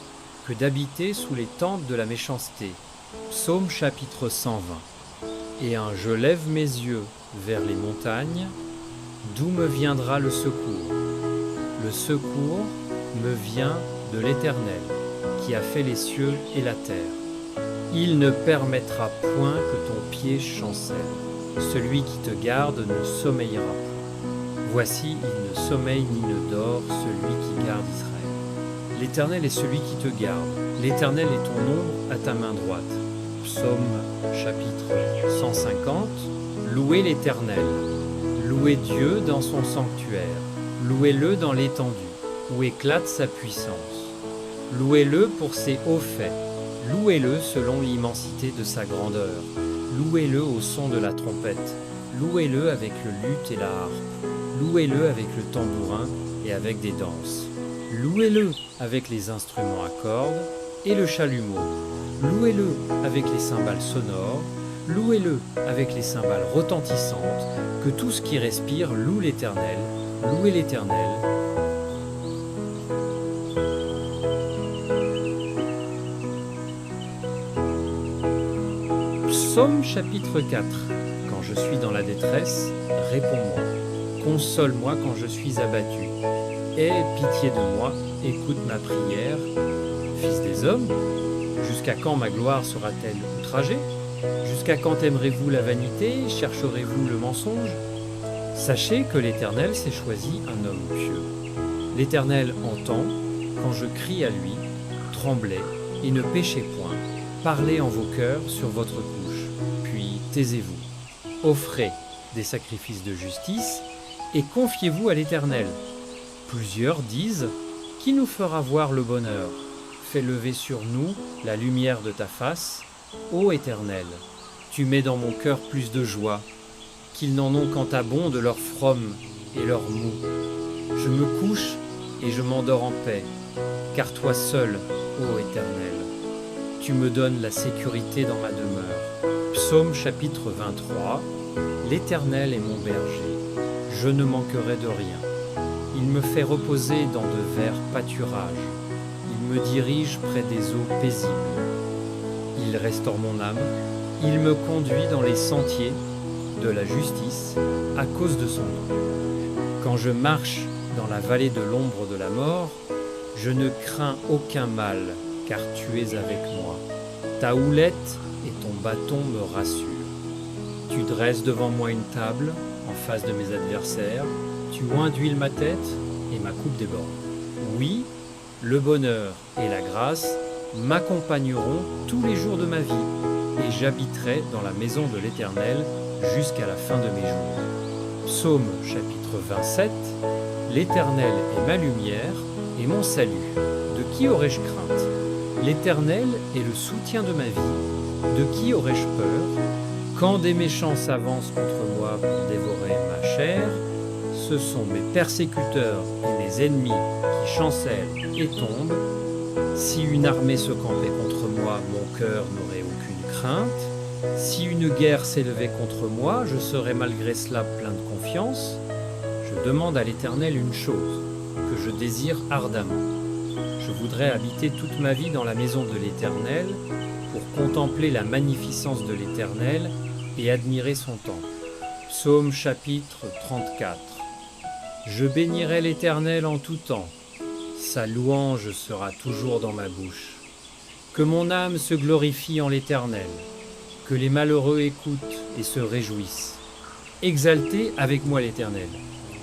que d'habiter sous les tentes de la méchanceté. Psaume chapitre 120. Et je lève mes yeux vers les montagnes, d'où me viendra le secours? Le secours me vient de l'Éternel, qui a fait les cieux et la terre. Il ne permettra point que ton pied chancelle. Celui qui te garde ne sommeillera point. Voici, il ne sommeille ni ne dort, celui qui garde Israël. L'Éternel est celui qui te garde. L'Éternel est ton ombre à ta main droite. Psaume chapitre 150. Louez l'Éternel. Louez Dieu dans son sanctuaire. Louez-le dans l'étendue, où éclate sa puissance. Louez-le pour ses hauts faits. Louez-le selon l'immensité de sa grandeur. Louez-le au son de la trompette. Louez-le avec le luth et la harpe. Louez-le avec le tambourin et avec des danses. Louez-le avec les instruments à cordes et le chalumeau. Louez-le avec les cymbales sonores. Louez-le avec les cymbales retentissantes. Que tout ce qui respire loue l'Éternel. Louez l'Éternel. Psaume chapitre 4. Quand je suis dans la détresse, réponds-moi. Console-moi quand je suis abattu. Aie pitié de moi, écoute ma prière. Fils des hommes, jusqu'à quand ma gloire sera-t-elle outragée? Jusqu'à quand aimerez-vous la vanité? Chercherez-vous le mensonge? Sachez que l'Éternel s'est choisi un homme pieux. L'Éternel entend, quand je crie à lui, tremblez et ne péchez point. Parlez en vos cœurs sur votre couche, puis taisez-vous. Offrez des sacrifices de justice et confiez-vous à l'Éternel. Plusieurs disent, qui nous fera voir le bonheur? Fais lever sur nous la lumière de ta face, ô Éternel. Tu mets dans mon cœur plus de joie, qu'ils n'en ont quant à bon de leur fromme et leur mou. Je me couche et je m'endors en paix, car toi seul, ô Éternel, tu me donnes la sécurité dans ma demeure. Psaume chapitre 23. L'Éternel est mon berger, je ne manquerai de rien. Il me fait reposer dans de verts pâturages. Il me dirige près des eaux paisibles. Il restaure mon âme. Il me conduit dans les sentiers de la justice à cause de son nom. Quand je marche dans la vallée de l'ombre de la mort, je ne crains aucun mal, car tu es avec moi. Ta houlette et ton bâton me rassurent. Tu dresses devant moi une table en face de mes adversaires. Tu oins d'huile ma tête et ma coupe déborde. Oui, le bonheur et la grâce m'accompagneront tous les jours de ma vie, et j'habiterai dans la maison de l'Éternel jusqu'à la fin de mes jours. Psaume chapitre 27. L'Éternel est ma lumière et mon salut. De qui aurais-je crainte? L'Éternel est le soutien de ma vie. De qui aurais-je peur? Quand des méchants s'avancent contre moi pour dévorer ma chair, ce sont mes persécuteurs et mes ennemis qui chancellent et tombent. Si une armée se campait contre moi, mon cœur n'aurait aucune crainte. Si une guerre s'élevait contre moi, je serais malgré cela plein de confiance. Je demande à l'Éternel une chose, que je désire ardemment. Je voudrais habiter toute ma vie dans la maison de l'Éternel, pour contempler la magnificence de l'Éternel et admirer son temple. Psaume chapitre 34. Je bénirai l'Éternel en tout temps. Sa louange sera toujours dans ma bouche. Que mon âme se glorifie en l'Éternel. Que les malheureux écoutent et se réjouissent. Exaltez avec moi l'Éternel.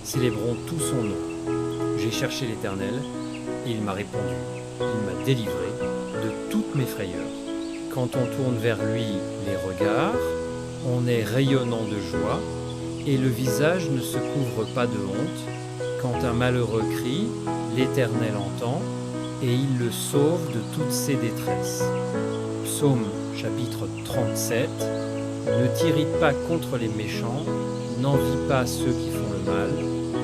Célébrons tout son nom. J'ai cherché l'Éternel et il m'a répondu. Il m'a délivré de toutes mes frayeurs. Quand on tourne vers lui les regards, on est rayonnant de joie et le visage ne se couvre pas de honte. Quand un malheureux crie, l'Éternel entend et il le sauve de toutes ses détresses. Psaume chapitre 37. Ne t'irrite pas contre les méchants, n'envie pas ceux qui font le mal,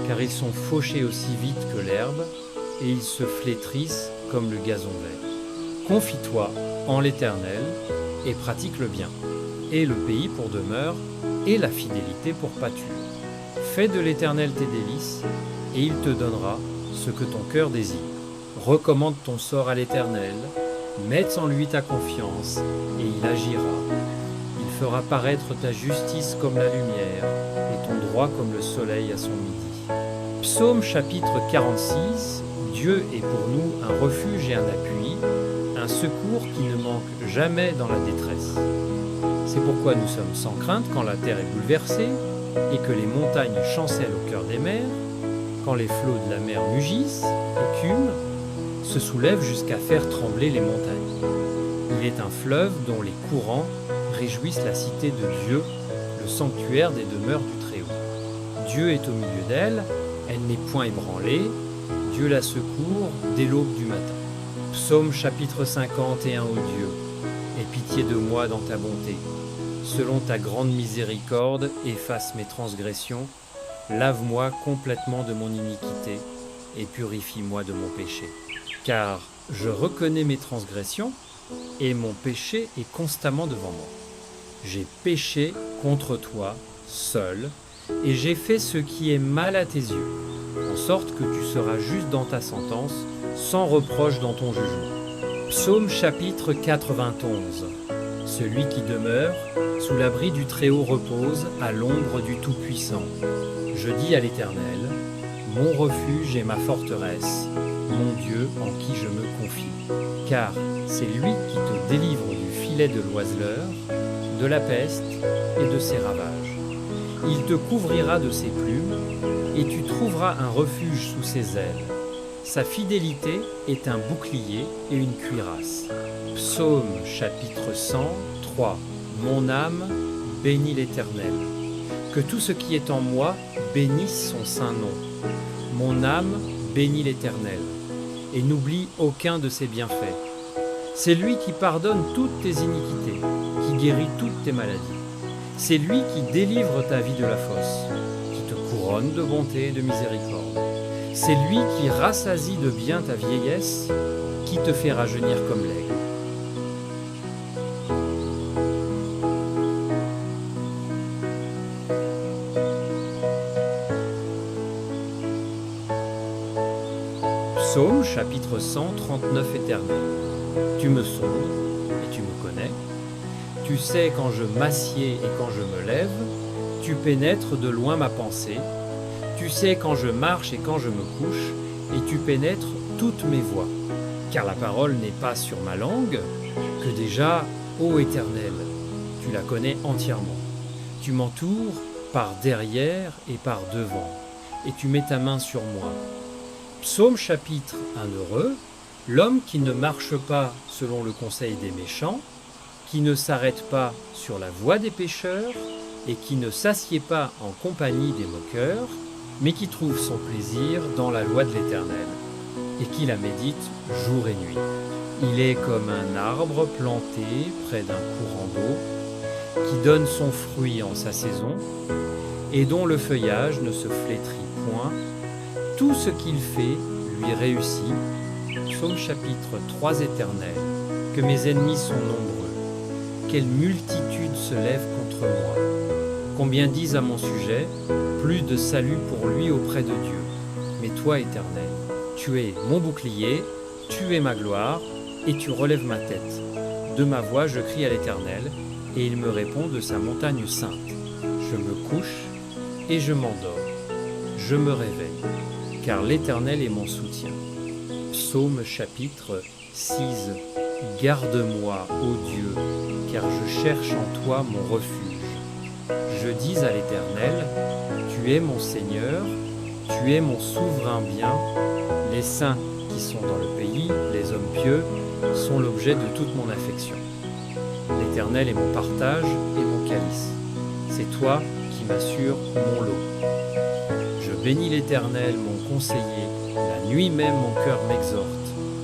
car ils sont fauchés aussi vite que l'herbe et ils se flétrissent comme le gazon vert. Confie-toi en l'Éternel et pratique le bien, et le pays pour demeure, et la fidélité pour pâture. Fais de l'Éternel tes délices, et il te donnera ce que ton cœur désire. Recommande ton sort à l'Éternel, mets en lui ta confiance, et il agira. Il fera paraître ta justice comme la lumière, et ton droit comme le soleil à son midi. Psaume chapitre 46. Dieu est pour nous un refuge et un appui, un secours qui ne manque jamais dans la détresse. C'est pourquoi nous sommes sans crainte quand la terre est bouleversée et que les montagnes chancellent au cœur des mers, quand les flots de la mer mugissent, écument, se soulèvent jusqu'à faire trembler les montagnes. Il est un fleuve dont les courants réjouissent la cité de Dieu, le sanctuaire des demeures du Très-Haut. Dieu est au milieu d'elle, elle n'est point ébranlée, Dieu la secourt dès l'aube du matin. Psaume chapitre 51 ô Dieu, pitié de moi dans ta bonté. Selon ta grande miséricorde, efface mes transgressions, lave-moi complètement de mon iniquité et purifie-moi de mon péché. Car je reconnais mes transgressions et mon péché est constamment devant moi. J'ai péché contre toi seul et j'ai fait ce qui est mal à tes yeux, en sorte que tu seras juste dans ta sentence, sans reproche dans ton jugement. Psaume chapitre 91. Celui qui demeure sous l'abri du Très-Haut repose à l'ombre du Tout-Puissant. Je dis à l'Éternel, mon refuge et ma forteresse, mon Dieu en qui je me confie. Car c'est lui qui te délivre du filet de l'oiseleur, de la peste et de ses ravages. Il te couvrira de ses plumes et tu trouveras un refuge sous ses ailes. Sa fidélité est un bouclier et une cuirasse. Psaume chapitre 103. Mon âme bénit l'Éternel. Que tout ce qui est en moi bénisse son saint nom. Mon âme bénit l'Éternel et n'oublie aucun de ses bienfaits. C'est lui qui pardonne toutes tes iniquités, qui guérit toutes tes maladies. C'est lui qui délivre ta vie de la fosse, qui te couronne de bonté et de miséricorde. C'est lui qui rassasie de bien ta vieillesse, qui te fait rajeunir comme l'aigle. Psaume chapitre 139 Éternel. Tu me sondes et tu me connais. Tu sais quand je m'assieds et quand je me lève. Tu pénètres de loin ma pensée. Tu sais quand je marche et quand je me couche. Et tu pénètres toutes mes voies. Car la parole n'est pas sur ma langue, que déjà, ô Éternel, tu la connais entièrement. Tu m'entoures par derrière et par devant, et tu mets ta main sur moi. Psaume chapitre 1 heureux, l'homme qui ne marche pas selon le conseil des méchants, qui ne s'arrête pas sur la voie des pécheurs, et qui ne s'assied pas en compagnie des moqueurs, mais qui trouve son plaisir dans la loi de l'Éternel, et qui la médite jour et nuit. Il est comme un arbre planté près d'un courant d'eau, qui donne son fruit en sa saison, et dont le feuillage ne se flétrit point. Tout ce qu'il fait lui réussit. Psaume chapitre 3 Éternel. Que mes ennemis sont nombreux. Quelle multitude se lève contre moi. Combien disent à mon sujet, plus de salut pour lui auprès de Dieu. Mais toi, Éternel, tu es mon bouclier, tu es ma gloire, et tu relèves ma tête. De ma voix, je crie à l'Éternel, et il me répond de sa montagne sainte. Je me couche et je m'endors. Je me réveille, car l'Éternel est mon soutien. Psaume chapitre 6. Garde-moi, ô Dieu, car je cherche en toi mon refuge. Je dis à l'Éternel, tu es mon Seigneur, tu es mon souverain bien. Les saints qui sont dans le pays, les hommes pieux, sont l'objet de toute mon affection. L'Éternel est mon partage et mon calice. C'est toi qui m'assures mon lot. Je bénis l'Éternel, mon conseiller. La nuit même, mon cœur m'exhorte.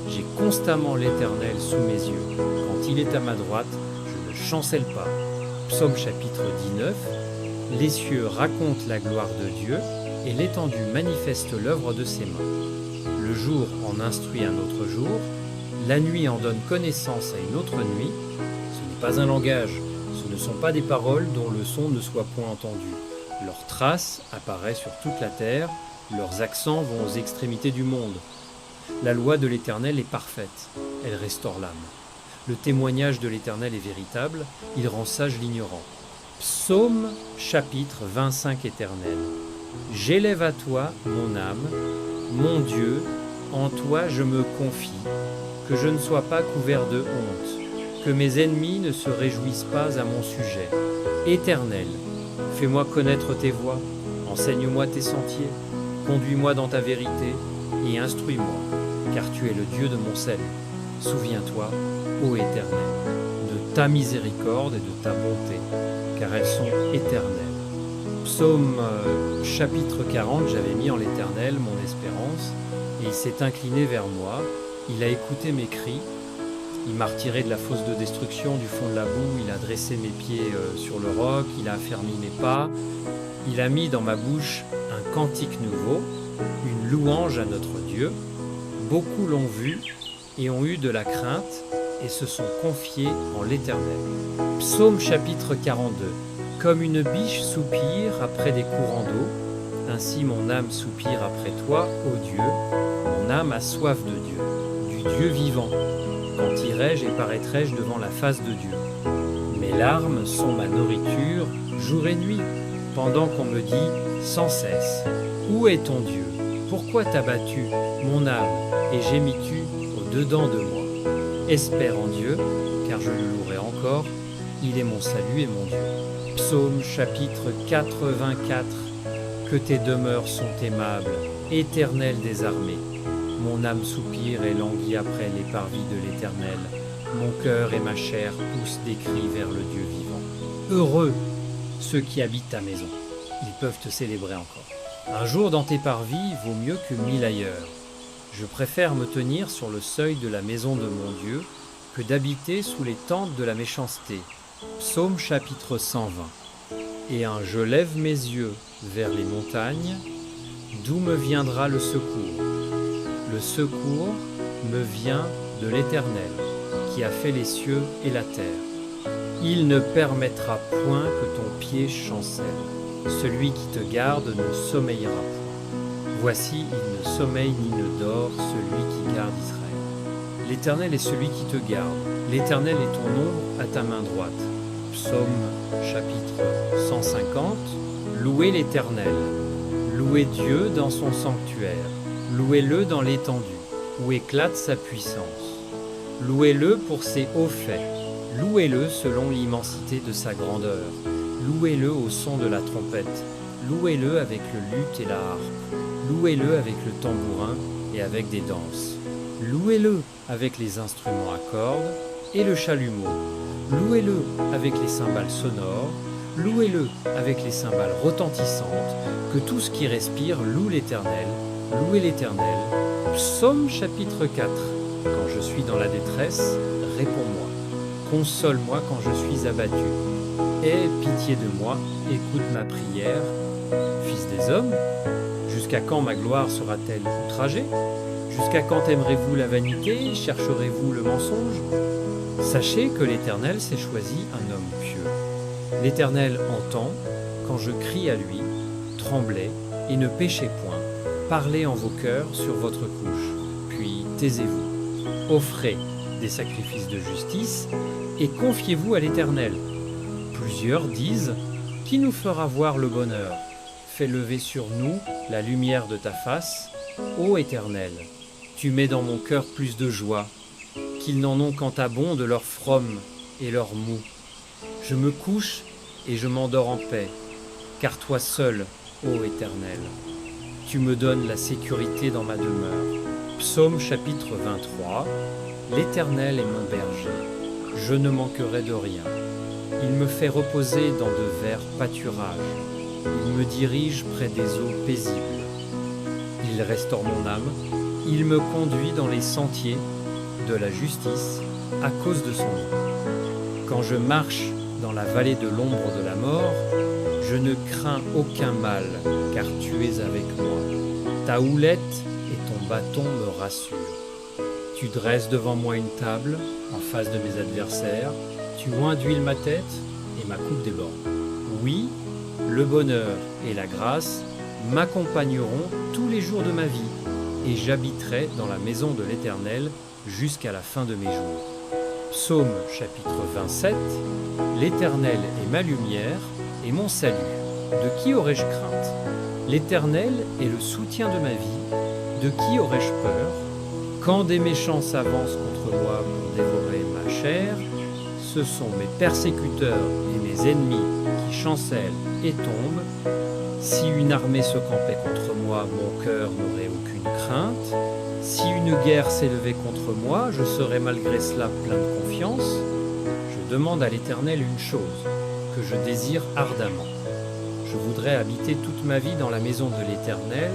J'ai constamment l'Éternel sous mes yeux. Quand il est à ma droite, je ne chancelle pas. Psaume chapitre 19. Les cieux racontent la gloire de Dieu et l'étendue manifeste l'œuvre de ses mains. Le jour en instruit un autre jour, la nuit en donne connaissance à une autre nuit. Ce n'est pas un langage, ce ne sont pas des paroles dont le son ne soit point entendu. Leur trace apparaît sur toute la terre, leurs accents vont aux extrémités du monde. La loi de l'Éternel est parfaite, elle restaure l'âme. Le témoignage de l'Éternel est véritable, il rend sage l'ignorant. Psaume chapitre 25 Éternel. J'élève à toi mon âme, mon Dieu, en toi je me confie, que je ne sois pas couvert de honte, que mes ennemis ne se réjouissent pas à mon sujet. Éternel, fais-moi connaître tes voies, enseigne-moi tes sentiers, conduis-moi dans ta vérité et instruis-moi, car tu es le Dieu de mon salut. Souviens-toi, ô Éternel, de ta miséricorde et de ta bonté, car elles sont éternelles. Psaume chapitre 40, j'avais mis en l'Éternel mon espérance, et il s'est incliné vers moi, il a écouté mes cris, Il m'a retiré de la fosse de destruction, du fond de la boue, il a dressé mes pieds sur le roc, il a affermi mes pas, il a mis dans ma bouche un cantique nouveau, une louange à notre Dieu. Beaucoup l'ont vu et ont eu de la crainte et se sont confiés en l'Éternel. Psaume chapitre 42. Comme une biche soupire après des courants d'eau, ainsi mon âme soupire après toi, ô Dieu. Mon âme a soif de Dieu, du Dieu vivant. Quand irai-je et paraîtrai-je devant la face de Dieu? Mes larmes sont ma nourriture, jour et nuit, pendant qu'on me dit sans cesse, où est ton Dieu? Pourquoi t'as battu, mon âme, et gémis-tu au-dedans de moi? Espère en Dieu, car je le louerai encore, il est mon salut et mon Dieu. Psaume chapitre 84. Que tes demeures sont aimables, Éternel des armées. Mon âme soupire et languit après les parvis de l'Éternel. Mon cœur et ma chair poussent des cris vers le Dieu vivant. Heureux ceux qui habitent ta maison, ils peuvent te célébrer encore. Un jour dans tes parvis vaut mieux que 1000 ailleurs. Je préfère me tenir sur le seuil de la maison de mon Dieu que d'habiter sous les tentes de la méchanceté. Psaume chapitre 120. Et je lève mes yeux vers les montagnes, d'où me viendra le secours? Le secours me vient de l'Éternel, qui a fait les cieux et la terre. Il ne permettra point que ton pied chancelle. Celui qui te garde ne sommeillera point. Voici, il ne sommeille ni ne dort, celui qui garde Israël. L'Éternel est celui qui te garde. L'Éternel est ton ombre à ta main droite. Psaume chapitre 150. Louez l'Éternel. Louez Dieu dans son sanctuaire. Louez-le dans l'étendue, où éclate sa puissance. Louez-le pour ses hauts faits. Louez-le selon l'immensité de sa grandeur. Louez-le au son de la trompette. Louez-le avec le luth et la harpe. Louez-le avec le tambourin et avec des danses. Louez-le avec les instruments à cordes et le chalumeau. Louez-le avec les cymbales sonores. Louez-le avec les cymbales retentissantes. Que tout ce qui respire loue l'Éternel. Louez l'Éternel. Psaume chapitre 4. Quand je suis dans la détresse, réponds-moi. Console-moi quand je suis abattu. Aie pitié de moi, écoute ma prière. Fils des hommes, jusqu'à quand ma gloire sera-t-elle outragée? Jusqu'à quand aimerez-vous la vanité? Chercherez-vous le mensonge? Sachez que l'Éternel s'est choisi un homme pieux. L'Éternel entend quand je crie à lui, tremblez et ne péchez point. Parlez en vos cœurs sur votre couche, puis taisez-vous. Offrez des sacrifices de justice et confiez-vous à l'Éternel. Plusieurs disent, qui nous fera voir le bonheur? Fais lever sur nous la lumière de ta face, ô Éternel. Tu mets dans mon cœur plus de joie, qu'ils n'en ont quant à bon de leur fromme et leur mou. Je me couche et je m'endors en paix, car toi seul, ô Éternel, tu me donnes la sécurité dans ma demeure. Psaume chapitre 23. L'Éternel est mon berger, je ne manquerai de rien. Il me fait reposer dans de verts pâturages. Il me dirige près des eaux paisibles. Il restaure mon âme. Il me conduit dans les sentiers de la justice à cause de son nom. Quand je marche dans la vallée de l'ombre de la mort, je ne crains aucun mal, car tu es avec moi. Ta houlette et ton bâton me rassurent. Tu dresses devant moi une table en face de mes adversaires. Tu oins d'huile ma tête et ma coupe déborde. Oui, le bonheur et la grâce m'accompagneront tous les jours de ma vie, et j'habiterai dans la maison de l'Éternel jusqu'à la fin de mes jours. Psaume chapitre 27. L'Éternel est ma lumière et mon salut. De qui aurais-je crainte? L'Éternel est le soutien de ma vie. De qui aurais-je peur? Quand des méchants s'avancent contre moi pour dévorer ma chair, ce sont mes persécuteurs et mes ennemis qui chancellent et tombent. Si une armée se campait contre moi, mon cœur n'aurait aucune crainte. Si une guerre s'élevait contre moi, je serais malgré cela plein de confiance. Je demande à l'Éternel une chose, que je désire ardemment. Je voudrais habiter toute ma vie dans la maison de l'Éternel,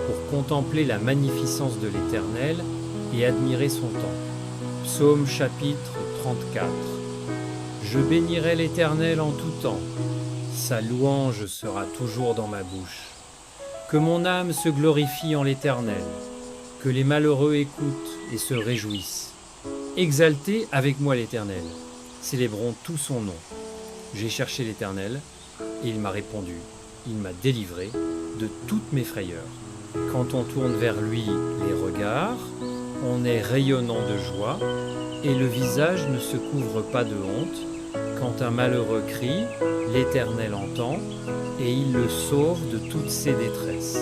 pour contempler la magnificence de l'Éternel et admirer son temple. Psaume chapitre 34. Je bénirai l'Éternel en tout temps. Sa louange sera toujours dans ma bouche. Que mon âme se glorifie en l'Éternel. Que les malheureux écoutent et se réjouissent. Exaltez avec moi l'Éternel. Célébrons tout son nom. J'ai cherché l'Éternel et il m'a répondu. Il m'a délivré de toutes mes frayeurs. Quand on tourne vers lui les regards, on est rayonnant de joie et le visage ne se couvre pas de honte. Quand un malheureux crie, l'Éternel entend et il le sauve de toutes ses détresses.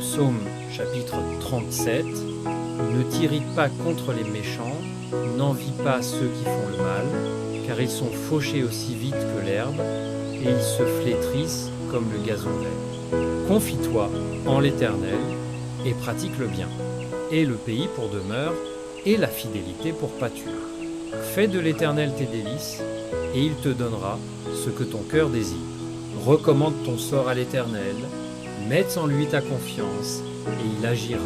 Psaume chapitre 37. Ne t'irrite pas contre les méchants, n'envie pas ceux qui font le mal, car ils sont fauchés aussi vite que l'herbe et ils se flétrissent comme le gazon vert. Confie-toi en l'Éternel et pratique le bien, et le pays pour demeure, et la fidélité pour pâture. Fais de l'Éternel tes délices, et il te donnera ce que ton cœur désire. Recommande ton sort à l'Éternel, mets en lui ta confiance, et il agira.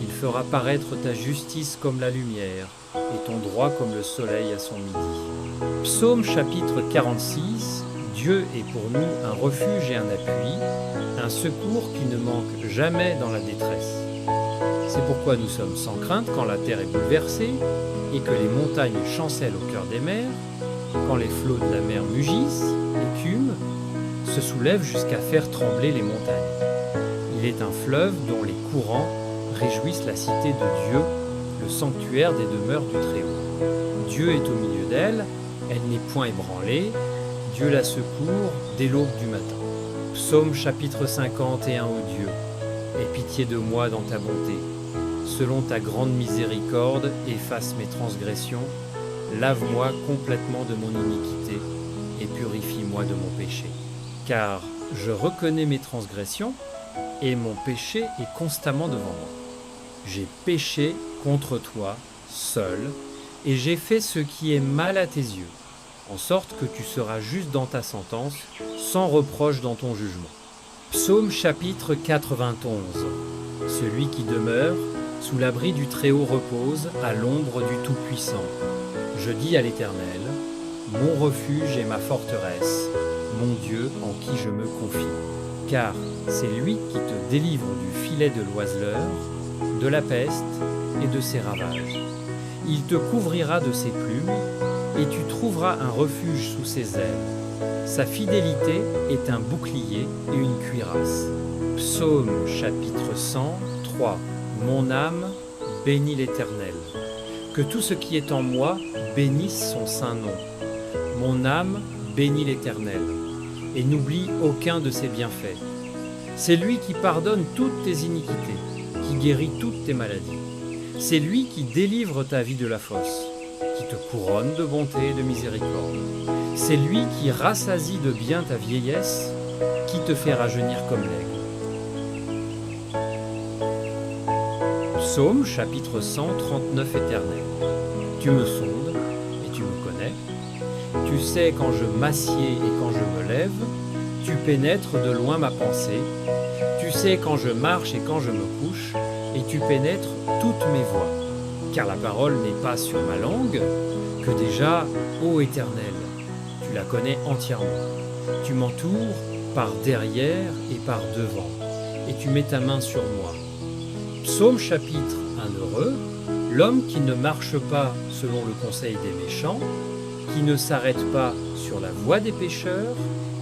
Il fera paraître ta justice comme la lumière, et ton droit comme le soleil à son midi. Psaume chapitre 46. Dieu est pour nous un refuge et un appui, un secours qui ne manque jamais dans la détresse. C'est pourquoi nous sommes sans crainte quand la terre est bouleversée et que les montagnes chancellent au cœur des mers, quand les flots de la mer mugissent, écument, se soulèvent jusqu'à faire trembler les montagnes. Il est un fleuve dont les courants réjouissent la cité de Dieu, le sanctuaire des demeures du Très-Haut. Dieu est au milieu d'elle, elle n'est point ébranlée, Dieu la secourt dès l'aube du matin. Psaume chapitre 51. Ô Dieu, aie pitié de moi dans ta bonté. Selon ta grande miséricorde, efface mes transgressions, lave-moi complètement de mon iniquité et purifie-moi de mon péché. Car je reconnais mes transgressions et mon péché est constamment devant moi. J'ai péché contre toi seul et j'ai fait ce qui est mal à tes yeux, en sorte que tu seras juste dans ta sentence, sans reproche dans ton jugement. Psaume chapitre 91. Celui qui demeure sous l'abri du Très-Haut repose à l'ombre du Tout-Puissant. Je dis à l'Éternel, mon refuge et ma forteresse, mon Dieu en qui je me confie. Car c'est lui qui te délivre du filet de l'oiseleur, de la peste et de ses ravages. Il te couvrira de ses plumes, et tu trouveras un refuge sous ses ailes. Sa fidélité est un bouclier et une cuirasse. Psaume chapitre 103. Mon âme bénit l'Éternel. Que tout ce qui est en moi bénisse son saint nom. Mon âme bénit l'Éternel et n'oublie aucun de ses bienfaits. C'est lui qui pardonne toutes tes iniquités, qui guérit toutes tes maladies. C'est lui qui délivre ta vie de la fosse, qui te couronne de bonté et de miséricorde. C'est lui qui rassasie de bien ta vieillesse, qui te fait rajeunir comme l'aigle. Psaume chapitre 139 Éternel. Tu me sondes et tu me connais. Tu sais quand je m'assieds et quand je me lève. Tu pénètres de loin ma pensée. Tu sais quand je marche et quand je me couche. Et tu pénètres toutes mes voies. Car la parole n'est pas sur ma langue, que déjà, ô Éternel, tu la connais entièrement. Tu m'entoures par derrière et par devant, et tu mets ta main sur moi. Psaume chapitre 1 heureux, l'homme qui ne marche pas selon le conseil des méchants, qui ne s'arrête pas sur la voie des pécheurs,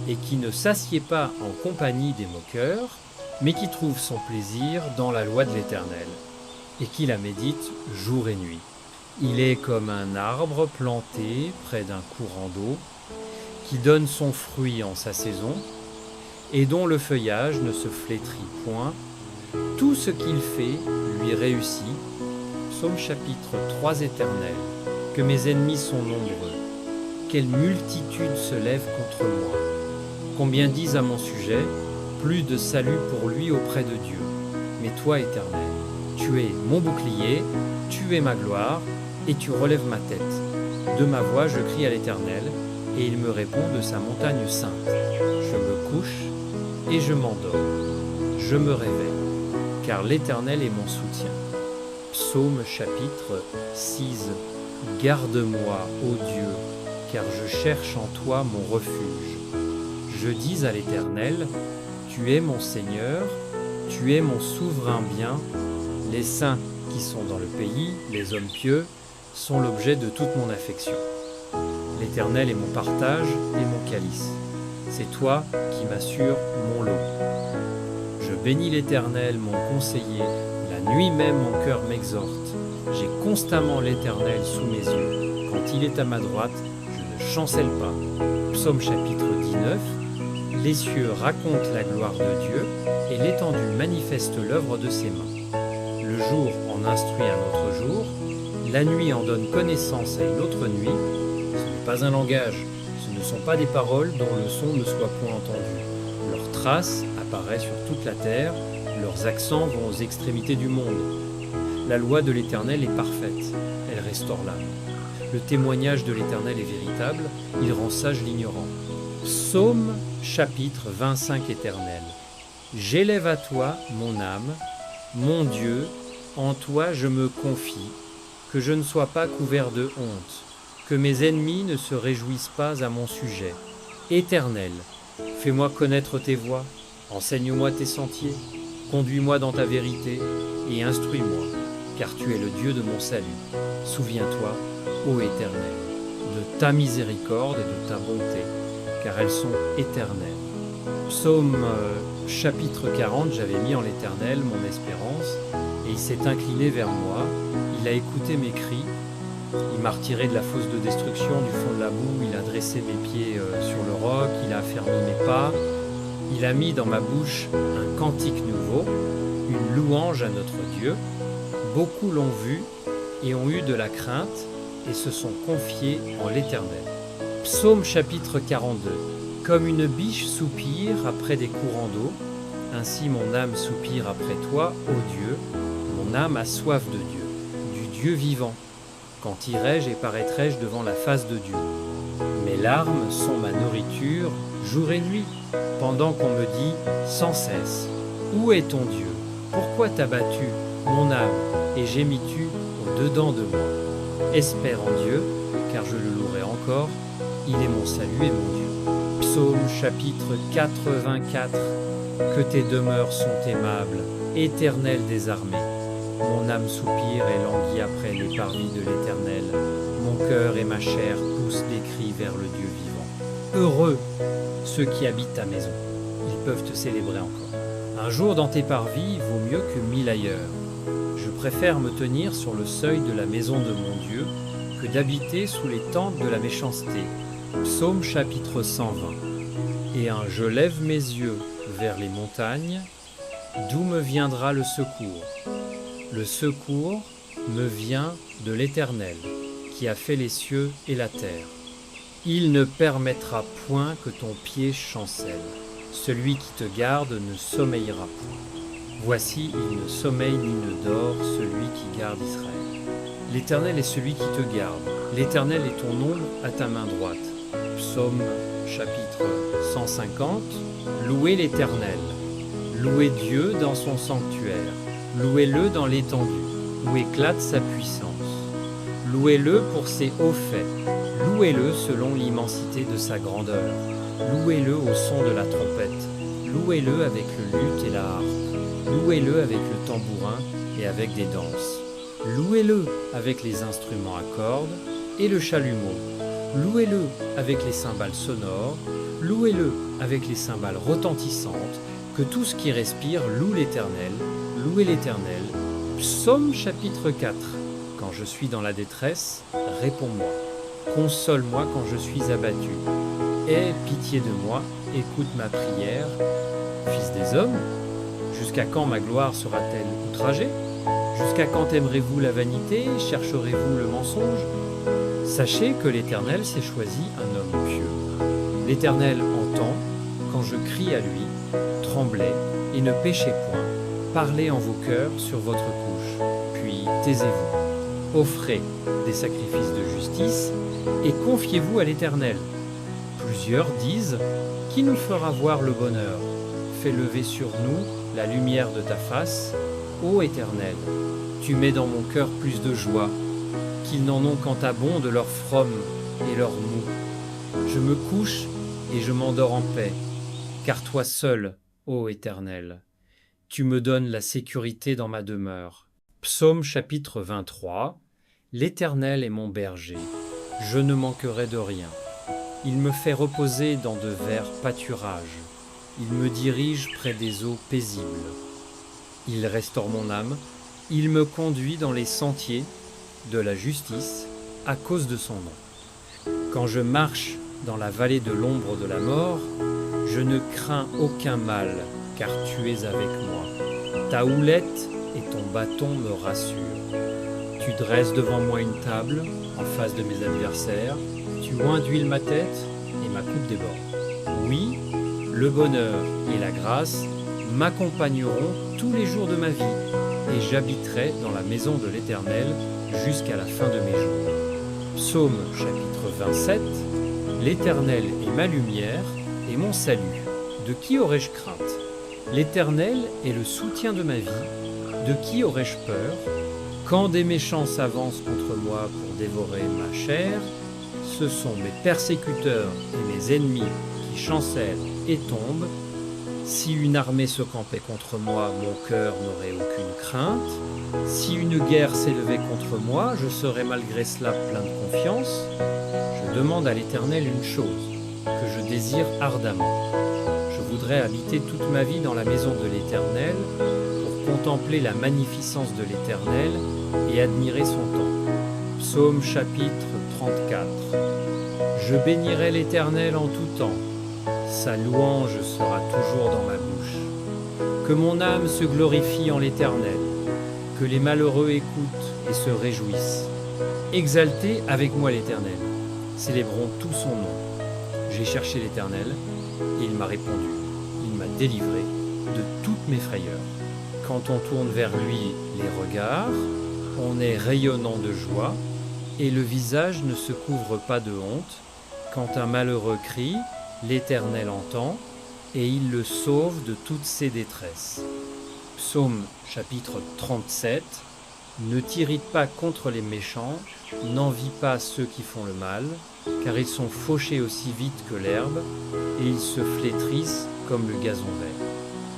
et qui ne s'assied pas en compagnie des moqueurs, mais qui trouve son plaisir dans la loi de l'Éternel, et qui la médite jour et nuit. Il est comme un arbre planté près d'un courant d'eau, qui donne son fruit en sa saison, et dont le feuillage ne se flétrit point. Tout ce qu'il fait lui réussit. Psaume chapitre 3 Éternel. Que mes ennemis sont nombreux. Quelle multitude se lève contre moi. Combien disent à mon sujet, plus de salut pour lui auprès de Dieu. Mais toi, Éternel, tu es mon bouclier, tu es ma gloire, et tu relèves ma tête. De ma voix, je crie à l'Éternel, et il me répond de sa montagne sainte. Je me couche et je m'endors. Je me réveille, car l'Éternel est mon soutien. Psaume chapitre 6. Garde-moi, ô Dieu, car je cherche en toi mon refuge. Je dis à l'Éternel, tu es mon Seigneur, tu es mon souverain bien. Les saints qui sont dans le pays, les hommes pieux, sont l'objet de toute mon affection. L'Éternel est mon partage et mon calice. C'est toi qui m'assures mon lot. Je bénis l'Éternel, mon conseiller. La nuit même, mon cœur m'exhorte. J'ai constamment l'Éternel sous mes yeux. Quand il est à ma droite, je ne chancelle pas. Psaume chapitre 19. Les cieux racontent la gloire de Dieu et l'étendue manifeste l'œuvre de ses mains. Le jour en instruit un autre jour, la nuit en donne connaissance à une autre nuit. Ce n'est pas un langage, ce ne sont pas des paroles dont le son ne soit point entendu. Leurs traces apparaissent sur toute la terre, leurs accents vont aux extrémités du monde. La loi de l'Éternel est parfaite, elle restaure l'âme. Le témoignage de l'Éternel est véritable, il rend sage l'ignorant. Psaume chapitre 25 éternel. J'élève à toi mon âme, mon Dieu, en toi je me confie, que je ne sois pas couvert de honte, que mes ennemis ne se réjouissent pas à mon sujet. Éternel, fais-moi connaître tes voies, enseigne-moi tes sentiers, conduis-moi dans ta vérité et instruis-moi, car tu es le Dieu de mon salut. Souviens-toi, ô Éternel, de ta miséricorde et de ta bonté, car elles sont éternelles. Psaume chapitre 40, j'avais mis en l'Éternel mon espérance, et il s'est incliné vers moi, il a écouté mes cris, il m'a retiré de la fosse de destruction, du fond de la boue, il a dressé mes pieds sur le roc, il a affermi mes pas, il a mis dans ma bouche un cantique nouveau, une louange à notre Dieu. Beaucoup l'ont vu et ont eu de la crainte et se sont confiés en l'Éternel. Psaume chapitre 42. Comme une biche soupire après des courants d'eau, ainsi mon âme soupire après toi, ô Dieu. Mon âme a soif de Dieu, du Dieu vivant. Quand irai-je et paraîtrai-je devant la face de Dieu? Mes larmes sont ma nourriture, jour et nuit, pendant qu'on me dit sans cesse, où est ton Dieu? Pourquoi t'as battu, mon âme, et gémis-tu au-dedans de moi? Espère en Dieu, car je le louerai encore, il est mon salut et mon Dieu. Psaume chapitre 84. Que tes demeures sont aimables, Éternel des armées. Mon âme soupire et languit après les parvis de l'Éternel. Mon cœur et ma chair poussent des cris vers le Dieu vivant. Heureux ceux qui habitent ta maison, ils peuvent te célébrer encore. Un jour dans tes parvis vaut mieux que 1000 ailleurs. Je préfère me tenir sur le seuil de la maison de mon Dieu que d'habiter sous les tentes de la méchanceté. Psaume chapitre 120. Et je lève mes yeux vers les montagnes, d'où me viendra le secours? Le secours me vient de l'Éternel, qui a fait les cieux et la terre. Il ne permettra point que ton pied chancelle. Celui qui te garde ne sommeillera point. Voici, il ne sommeille ni ne dort, celui qui garde Israël. L'Éternel est celui qui te garde. L'Éternel est ton ombre à ta main droite. Psaume chapitre 150. Louez l'Éternel. Louez Dieu dans son sanctuaire. Louez-le dans l'étendue, où éclate sa puissance. Louez-le pour ses hauts faits. Louez-le selon l'immensité de sa grandeur. Louez-le au son de la trompette. Louez-le avec le luth et la harpe. Louez-le avec le tambourin et avec des danses. Louez-le avec les instruments à cordes et le chalumeau. Louez-le avec les cymbales sonores. Louez-le avec les cymbales retentissantes. Que tout ce qui respire loue l'Éternel. Louez l'Éternel. Psaume chapitre 4. Quand je suis dans la détresse, réponds-moi. Console-moi quand je suis abattu. Aie pitié de moi, écoute ma prière. Fils des hommes, jusqu'à quand ma gloire sera-t-elle outragée? Jusqu'à quand aimerez-vous la vanité? Chercherez-vous le mensonge? Sachez que l'Éternel s'est choisi un homme pieux. L'Éternel entend, quand je crie à lui, tremblez et ne péchez point. Parlez en vos cœurs sur votre couche, puis taisez-vous. Offrez des sacrifices de justice et confiez-vous à l'Éternel. Plusieurs disent, qui nous fera voir le bonheur? Fais lever sur nous la lumière de ta face, ô Éternel. Tu mets dans mon cœur plus de joie qu'ils n'en ont quant à bon de leur fromme et leur mou. Je me couche et je m'endors en paix, car toi seul, ô Éternel, tu me donnes la sécurité dans ma demeure. Psaume chapitre 23. L'Éternel est mon berger, je ne manquerai de rien. Il me fait reposer dans de verts pâturages. Il me dirige près des eaux paisibles. Il restaure mon âme. Il me conduit dans les sentiers de la justice à cause de son nom. Quand je marche dans la vallée de l'ombre de la mort, je ne crains aucun mal, car tu es avec moi. Ta houlette et ton bâton me rassurent. Tu dresses devant moi une table en face de mes adversaires. Tu induis ma tête et ma coupe déborde. Oui, le bonheur et la grâce m'accompagneront tous les jours de ma vie, et j'habiterai dans la maison de l'Éternel jusqu'à la fin de mes jours. Psaume chapitre 27. L'Éternel est ma lumière et mon salut. De qui aurais-je crainte? L'Éternel est le soutien de ma vie. De qui aurais-je peur? Quand des méchants s'avancent contre moi pour dévorer ma chair, ce sont mes persécuteurs et mes ennemis qui chancellent et tombent. Si une armée se campait contre moi, mon cœur n'aurait aucune crainte. Si une guerre s'élevait contre moi, je serais malgré cela plein de confiance. Je demande à l'Éternel une chose, que je désire ardemment. Je voudrais habiter toute ma vie dans la maison de l'Éternel, pour contempler la magnificence de l'Éternel et admirer son temple. Psaume chapitre 34. Je bénirai l'Éternel en tout temps. Sa louange sera toujours dans ma bouche. Que mon âme se glorifie en l'Éternel, que les malheureux écoutent et se réjouissent. Exaltez avec moi l'Éternel, célébrons tout son nom. J'ai cherché l'Éternel, et il m'a répondu. Il m'a délivré de toutes mes frayeurs. Quand on tourne vers lui les regards, on est rayonnant de joie, et le visage ne se couvre pas de honte. Quand un malheureux crie, l'Éternel entend, et il le sauve de toutes ses détresses. Psaume chapitre 37. Ne t'irrite pas contre les méchants, n'envie pas ceux qui font le mal, car ils sont fauchés aussi vite que l'herbe, et ils se flétrissent comme le gazon vert.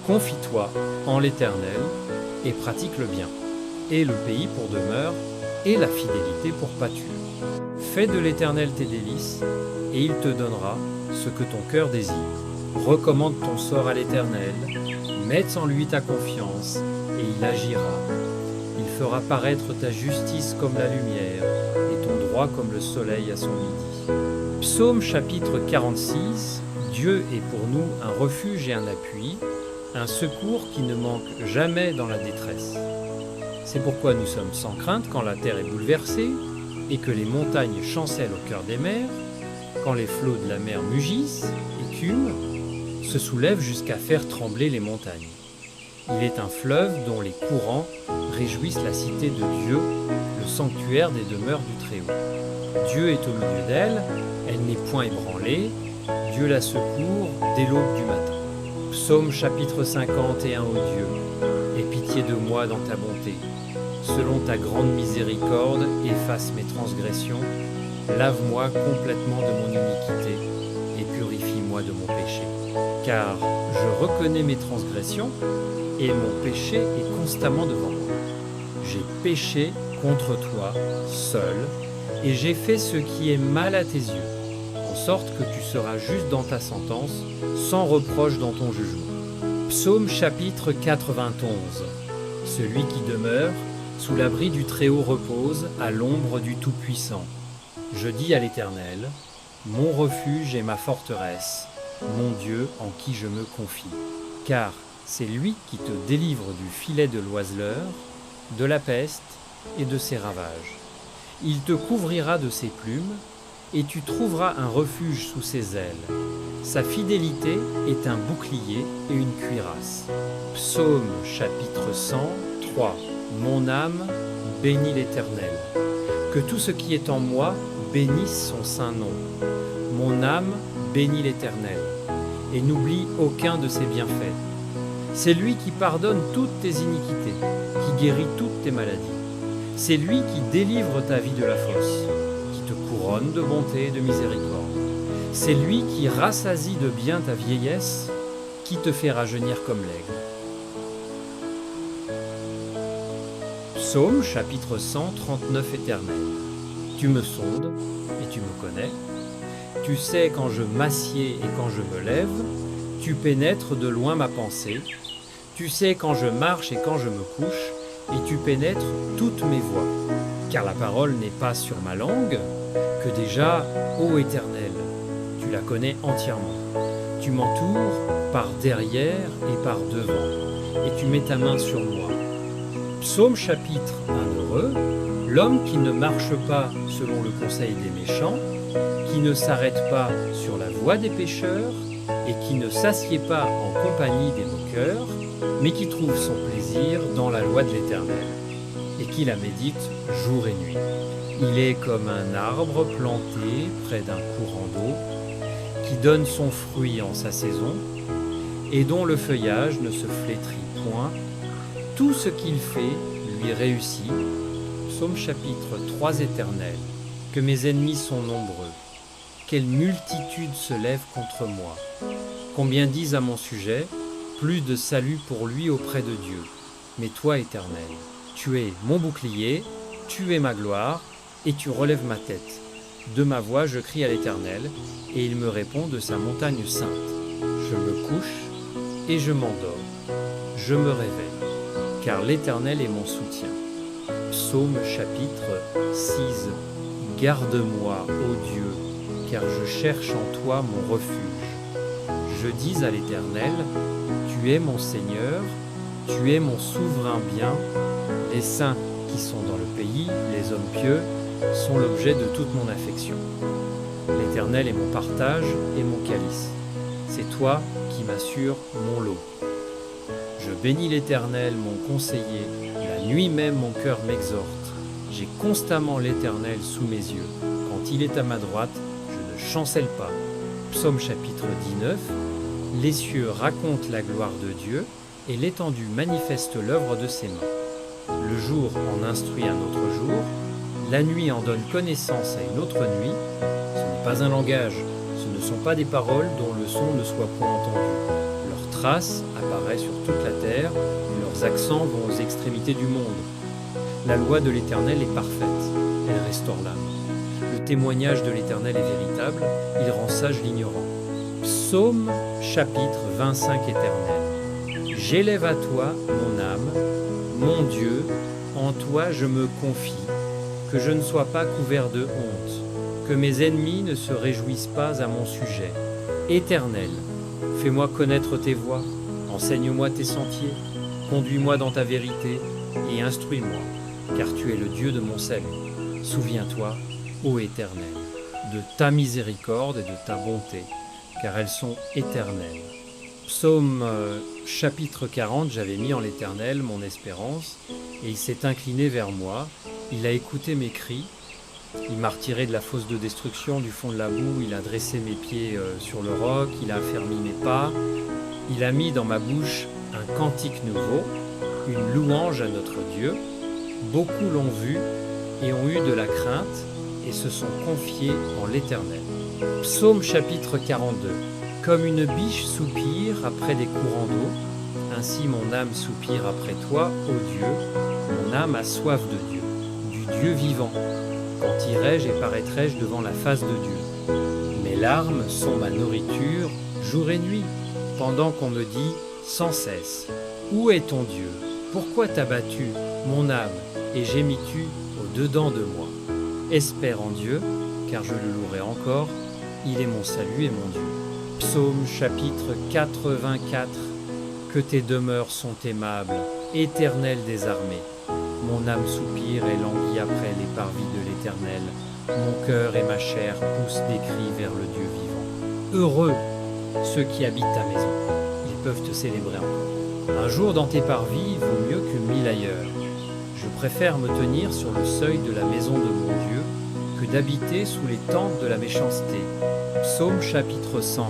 Confie-toi en l'Éternel, et pratique le bien, et le pays pour demeure, et la fidélité pour pâture. Fais de l'Éternel tes délices, et il te donnera ce que ton cœur désire. Recommande ton sort à l'Éternel, mets en lui ta confiance, et il agira. Il fera paraître ta justice comme la lumière, et ton droit comme le soleil à son midi. Psaume chapitre 46. Dieu est pour nous un refuge et un appui, un secours qui ne manque jamais dans la détresse. C'est pourquoi nous sommes sans crainte quand la terre est bouleversée, et que les montagnes chancellent au cœur des mers, quand les flots de la mer mugissent, écument, se soulèvent jusqu'à faire trembler les montagnes. Il est un fleuve dont les courants réjouissent la cité de Dieu, le sanctuaire des demeures du Très-Haut. Dieu est au milieu d'elle, elle n'est point ébranlée, Dieu la secourt dès l'aube du matin. Psaume chapitre 51. Ô Dieu, aie pitié de moi dans ta bonté. Selon ta grande miséricorde, efface mes transgressions, lave-moi complètement de mon iniquité et purifie-moi de mon péché. Car je reconnais mes transgressions et mon péché est constamment devant moi. J'ai péché contre toi seul et j'ai fait ce qui est mal à tes yeux, en sorte que tu seras juste dans ta sentence, sans reproche dans ton jugement. Psaume chapitre 91. Celui qui demeure sous l'abri du Très-Haut repose à l'ombre du Tout-Puissant. Je dis à l'Éternel, mon refuge et ma forteresse, mon Dieu en qui je me confie. Car c'est lui qui te délivre du filet de l'oiseleur, de la peste et de ses ravages. Il te couvrira de ses plumes, et tu trouveras un refuge sous ses ailes. Sa fidélité est un bouclier et une cuirasse. Psaume chapitre 103. Mon âme bénit l'Éternel. Que tout ce qui est en moi bénisse son saint nom. Mon âme bénit l'Éternel, et n'oublie aucun de ses bienfaits. C'est lui qui pardonne toutes tes iniquités, qui guérit toutes tes maladies. C'est lui qui délivre ta vie de la fosse, qui te couronne de bonté et de miséricorde. C'est lui qui rassasie de bien ta vieillesse, qui te fait rajeunir comme l'aigle. Psaume chapitre 139 Éternel. Tu me sondes et tu me connais. Tu sais quand je m'assieds et quand je me lève. Tu pénètres de loin ma pensée. Tu sais quand je marche et quand je me couche. Et tu pénètres toutes mes voies. Car la parole n'est pas sur ma langue, que déjà, ô Éternel, tu la connais entièrement. Tu m'entoures par derrière et par devant, et tu mets ta main sur moi. Psaume chapitre 1 heureux, l'homme qui ne marche pas selon le conseil des méchants, qui ne s'arrête pas sur la voie des pécheurs, et qui ne s'assied pas en compagnie des moqueurs, mais qui trouve son plaisir dans la loi de l'Éternel, et qui la médite jour et nuit. Il est comme un arbre planté près d'un courant d'eau, qui donne son fruit en sa saison, et dont le feuillage ne se flétrit point. Tout ce qu'il fait lui réussit. Psaume chapitre 3 Éternel. Que mes ennemis sont nombreux. Quelle multitude se lève contre moi. Combien disent à mon sujet, plus de salut pour lui auprès de Dieu. Mais toi, Éternel, tu es mon bouclier, tu es ma gloire, et tu relèves ma tête. De ma voix, je crie à l'Éternel, et il me répond de sa montagne sainte. Je me couche et je m'endors. Je me réveille, car l'Éternel est mon soutien. Psaume chapitre 6. Garde-moi, ô Dieu, car je cherche en toi mon refuge. Je dis à l'Éternel, tu es mon Seigneur, tu es mon souverain bien. Les saints qui sont dans le pays, les hommes pieux, sont l'objet de toute mon affection. L'Éternel est mon partage et mon calice. C'est toi qui m'assures mon lot. Je bénis l'Éternel, mon conseiller. La nuit même, mon cœur m'exhorte. J'ai constamment l'Éternel sous mes yeux. Quand il est à ma droite, je ne chancelle pas. Psaume chapitre 19. Les cieux racontent la gloire de Dieu, et l'étendue manifeste l'œuvre de ses mains. Le jour en instruit un autre jour, la nuit en donne connaissance à une autre nuit. Ce n'est pas un langage, ce ne sont pas des paroles dont le son ne soit point entendu. Leur trace apparaît sur toute la terre, et leurs accents vont aux extrémités du monde. La loi de l'Éternel est parfaite, elle restaure l'âme. Le témoignage de l'Éternel est véritable, il rend sage l'ignorant. Psaume chapitre 25 Éternel. J'élève à toi mon âme, mon Dieu, en toi je me confie, que je ne sois pas couvert de honte, que mes ennemis ne se réjouissent pas à mon sujet. Éternel, fais-moi connaître tes voies, enseigne-moi tes sentiers, conduis-moi dans ta vérité et instruis-moi, car tu es le Dieu de mon salut. Souviens-toi, ô Éternel, de ta miséricorde et de ta bonté, car elles sont éternelles. Psaume chapitre 40, j'avais mis en l'Éternel mon espérance, et il s'est incliné vers moi, il a écouté mes cris, il m'a retiré de la fosse de destruction, du fond de la boue, il a dressé mes pieds sur le roc, il a affermi mes pas, il a mis dans ma bouche un cantique nouveau, une louange à notre Dieu. Beaucoup l'ont vu et ont eu de la crainte et se sont confiés en l'Éternel. Psaume chapitre 42. Comme une biche soupire après des courants d'eau, ainsi mon âme soupire après toi, ô Dieu. Mon âme a soif de Dieu, du Dieu vivant. Quand irai-je et paraîtrai-je devant la face de Dieu? Mes larmes sont ma nourriture jour et nuit, pendant qu'on me dit sans cesse, où est ton Dieu? Pourquoi t'as battu mon âme et gémis-tu au-dedans de moi? Espère en Dieu, car je le louerai encore, il est mon salut et mon Dieu. Psaume chapitre 84. Que tes demeures sont aimables, Éternel des armées. Mon âme soupire et languit après les parvis de l'Éternel. Mon cœur et ma chair poussent des cris vers le Dieu vivant. Heureux ceux qui habitent ta maison, ils peuvent te célébrer encore. Un jour dans tes parvis vaut mieux que 1000 ailleurs. Je préfère me tenir sur le seuil de la maison de mon Dieu que d'habiter sous les tentes de la méchanceté. Psaume chapitre 120.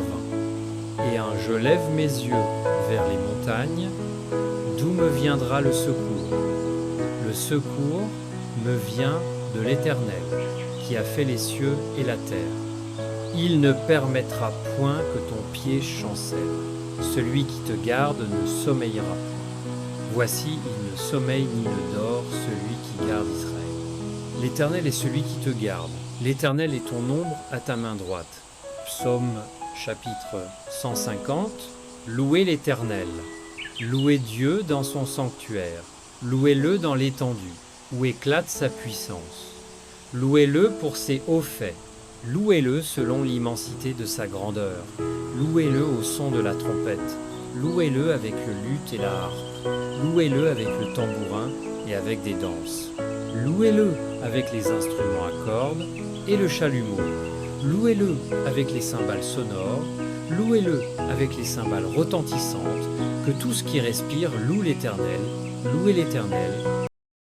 Et je lève mes yeux vers les montagnes, d'où me viendra le secours? Le secours me vient de l'Éternel, qui a fait les cieux et la terre. Il ne permettra point que ton pied chancelle. Celui qui te garde ne sommeillera point. Voici, il ne sommeille ni ne dort, celui qui garde Israël. L'Éternel est celui qui te garde. L'Éternel est ton ombre à ta main droite. Psaume chapitre 150. Louez l'Éternel. Louez Dieu dans son sanctuaire. Louez-le dans l'étendue, où éclate sa puissance. Louez-le pour ses hauts faits. Louez-le selon l'immensité de sa grandeur. Louez-le au son de la trompette. Louez-le avec le luth et la harpe. Louez-le avec le tambourin et avec des danses. Louez-le avec les instruments à cordes et le chalumeau. Louez-le avec les cymbales sonores. Louez-le avec les cymbales retentissantes. Que tout ce qui respire loue l'Éternel. Louez l'Éternel,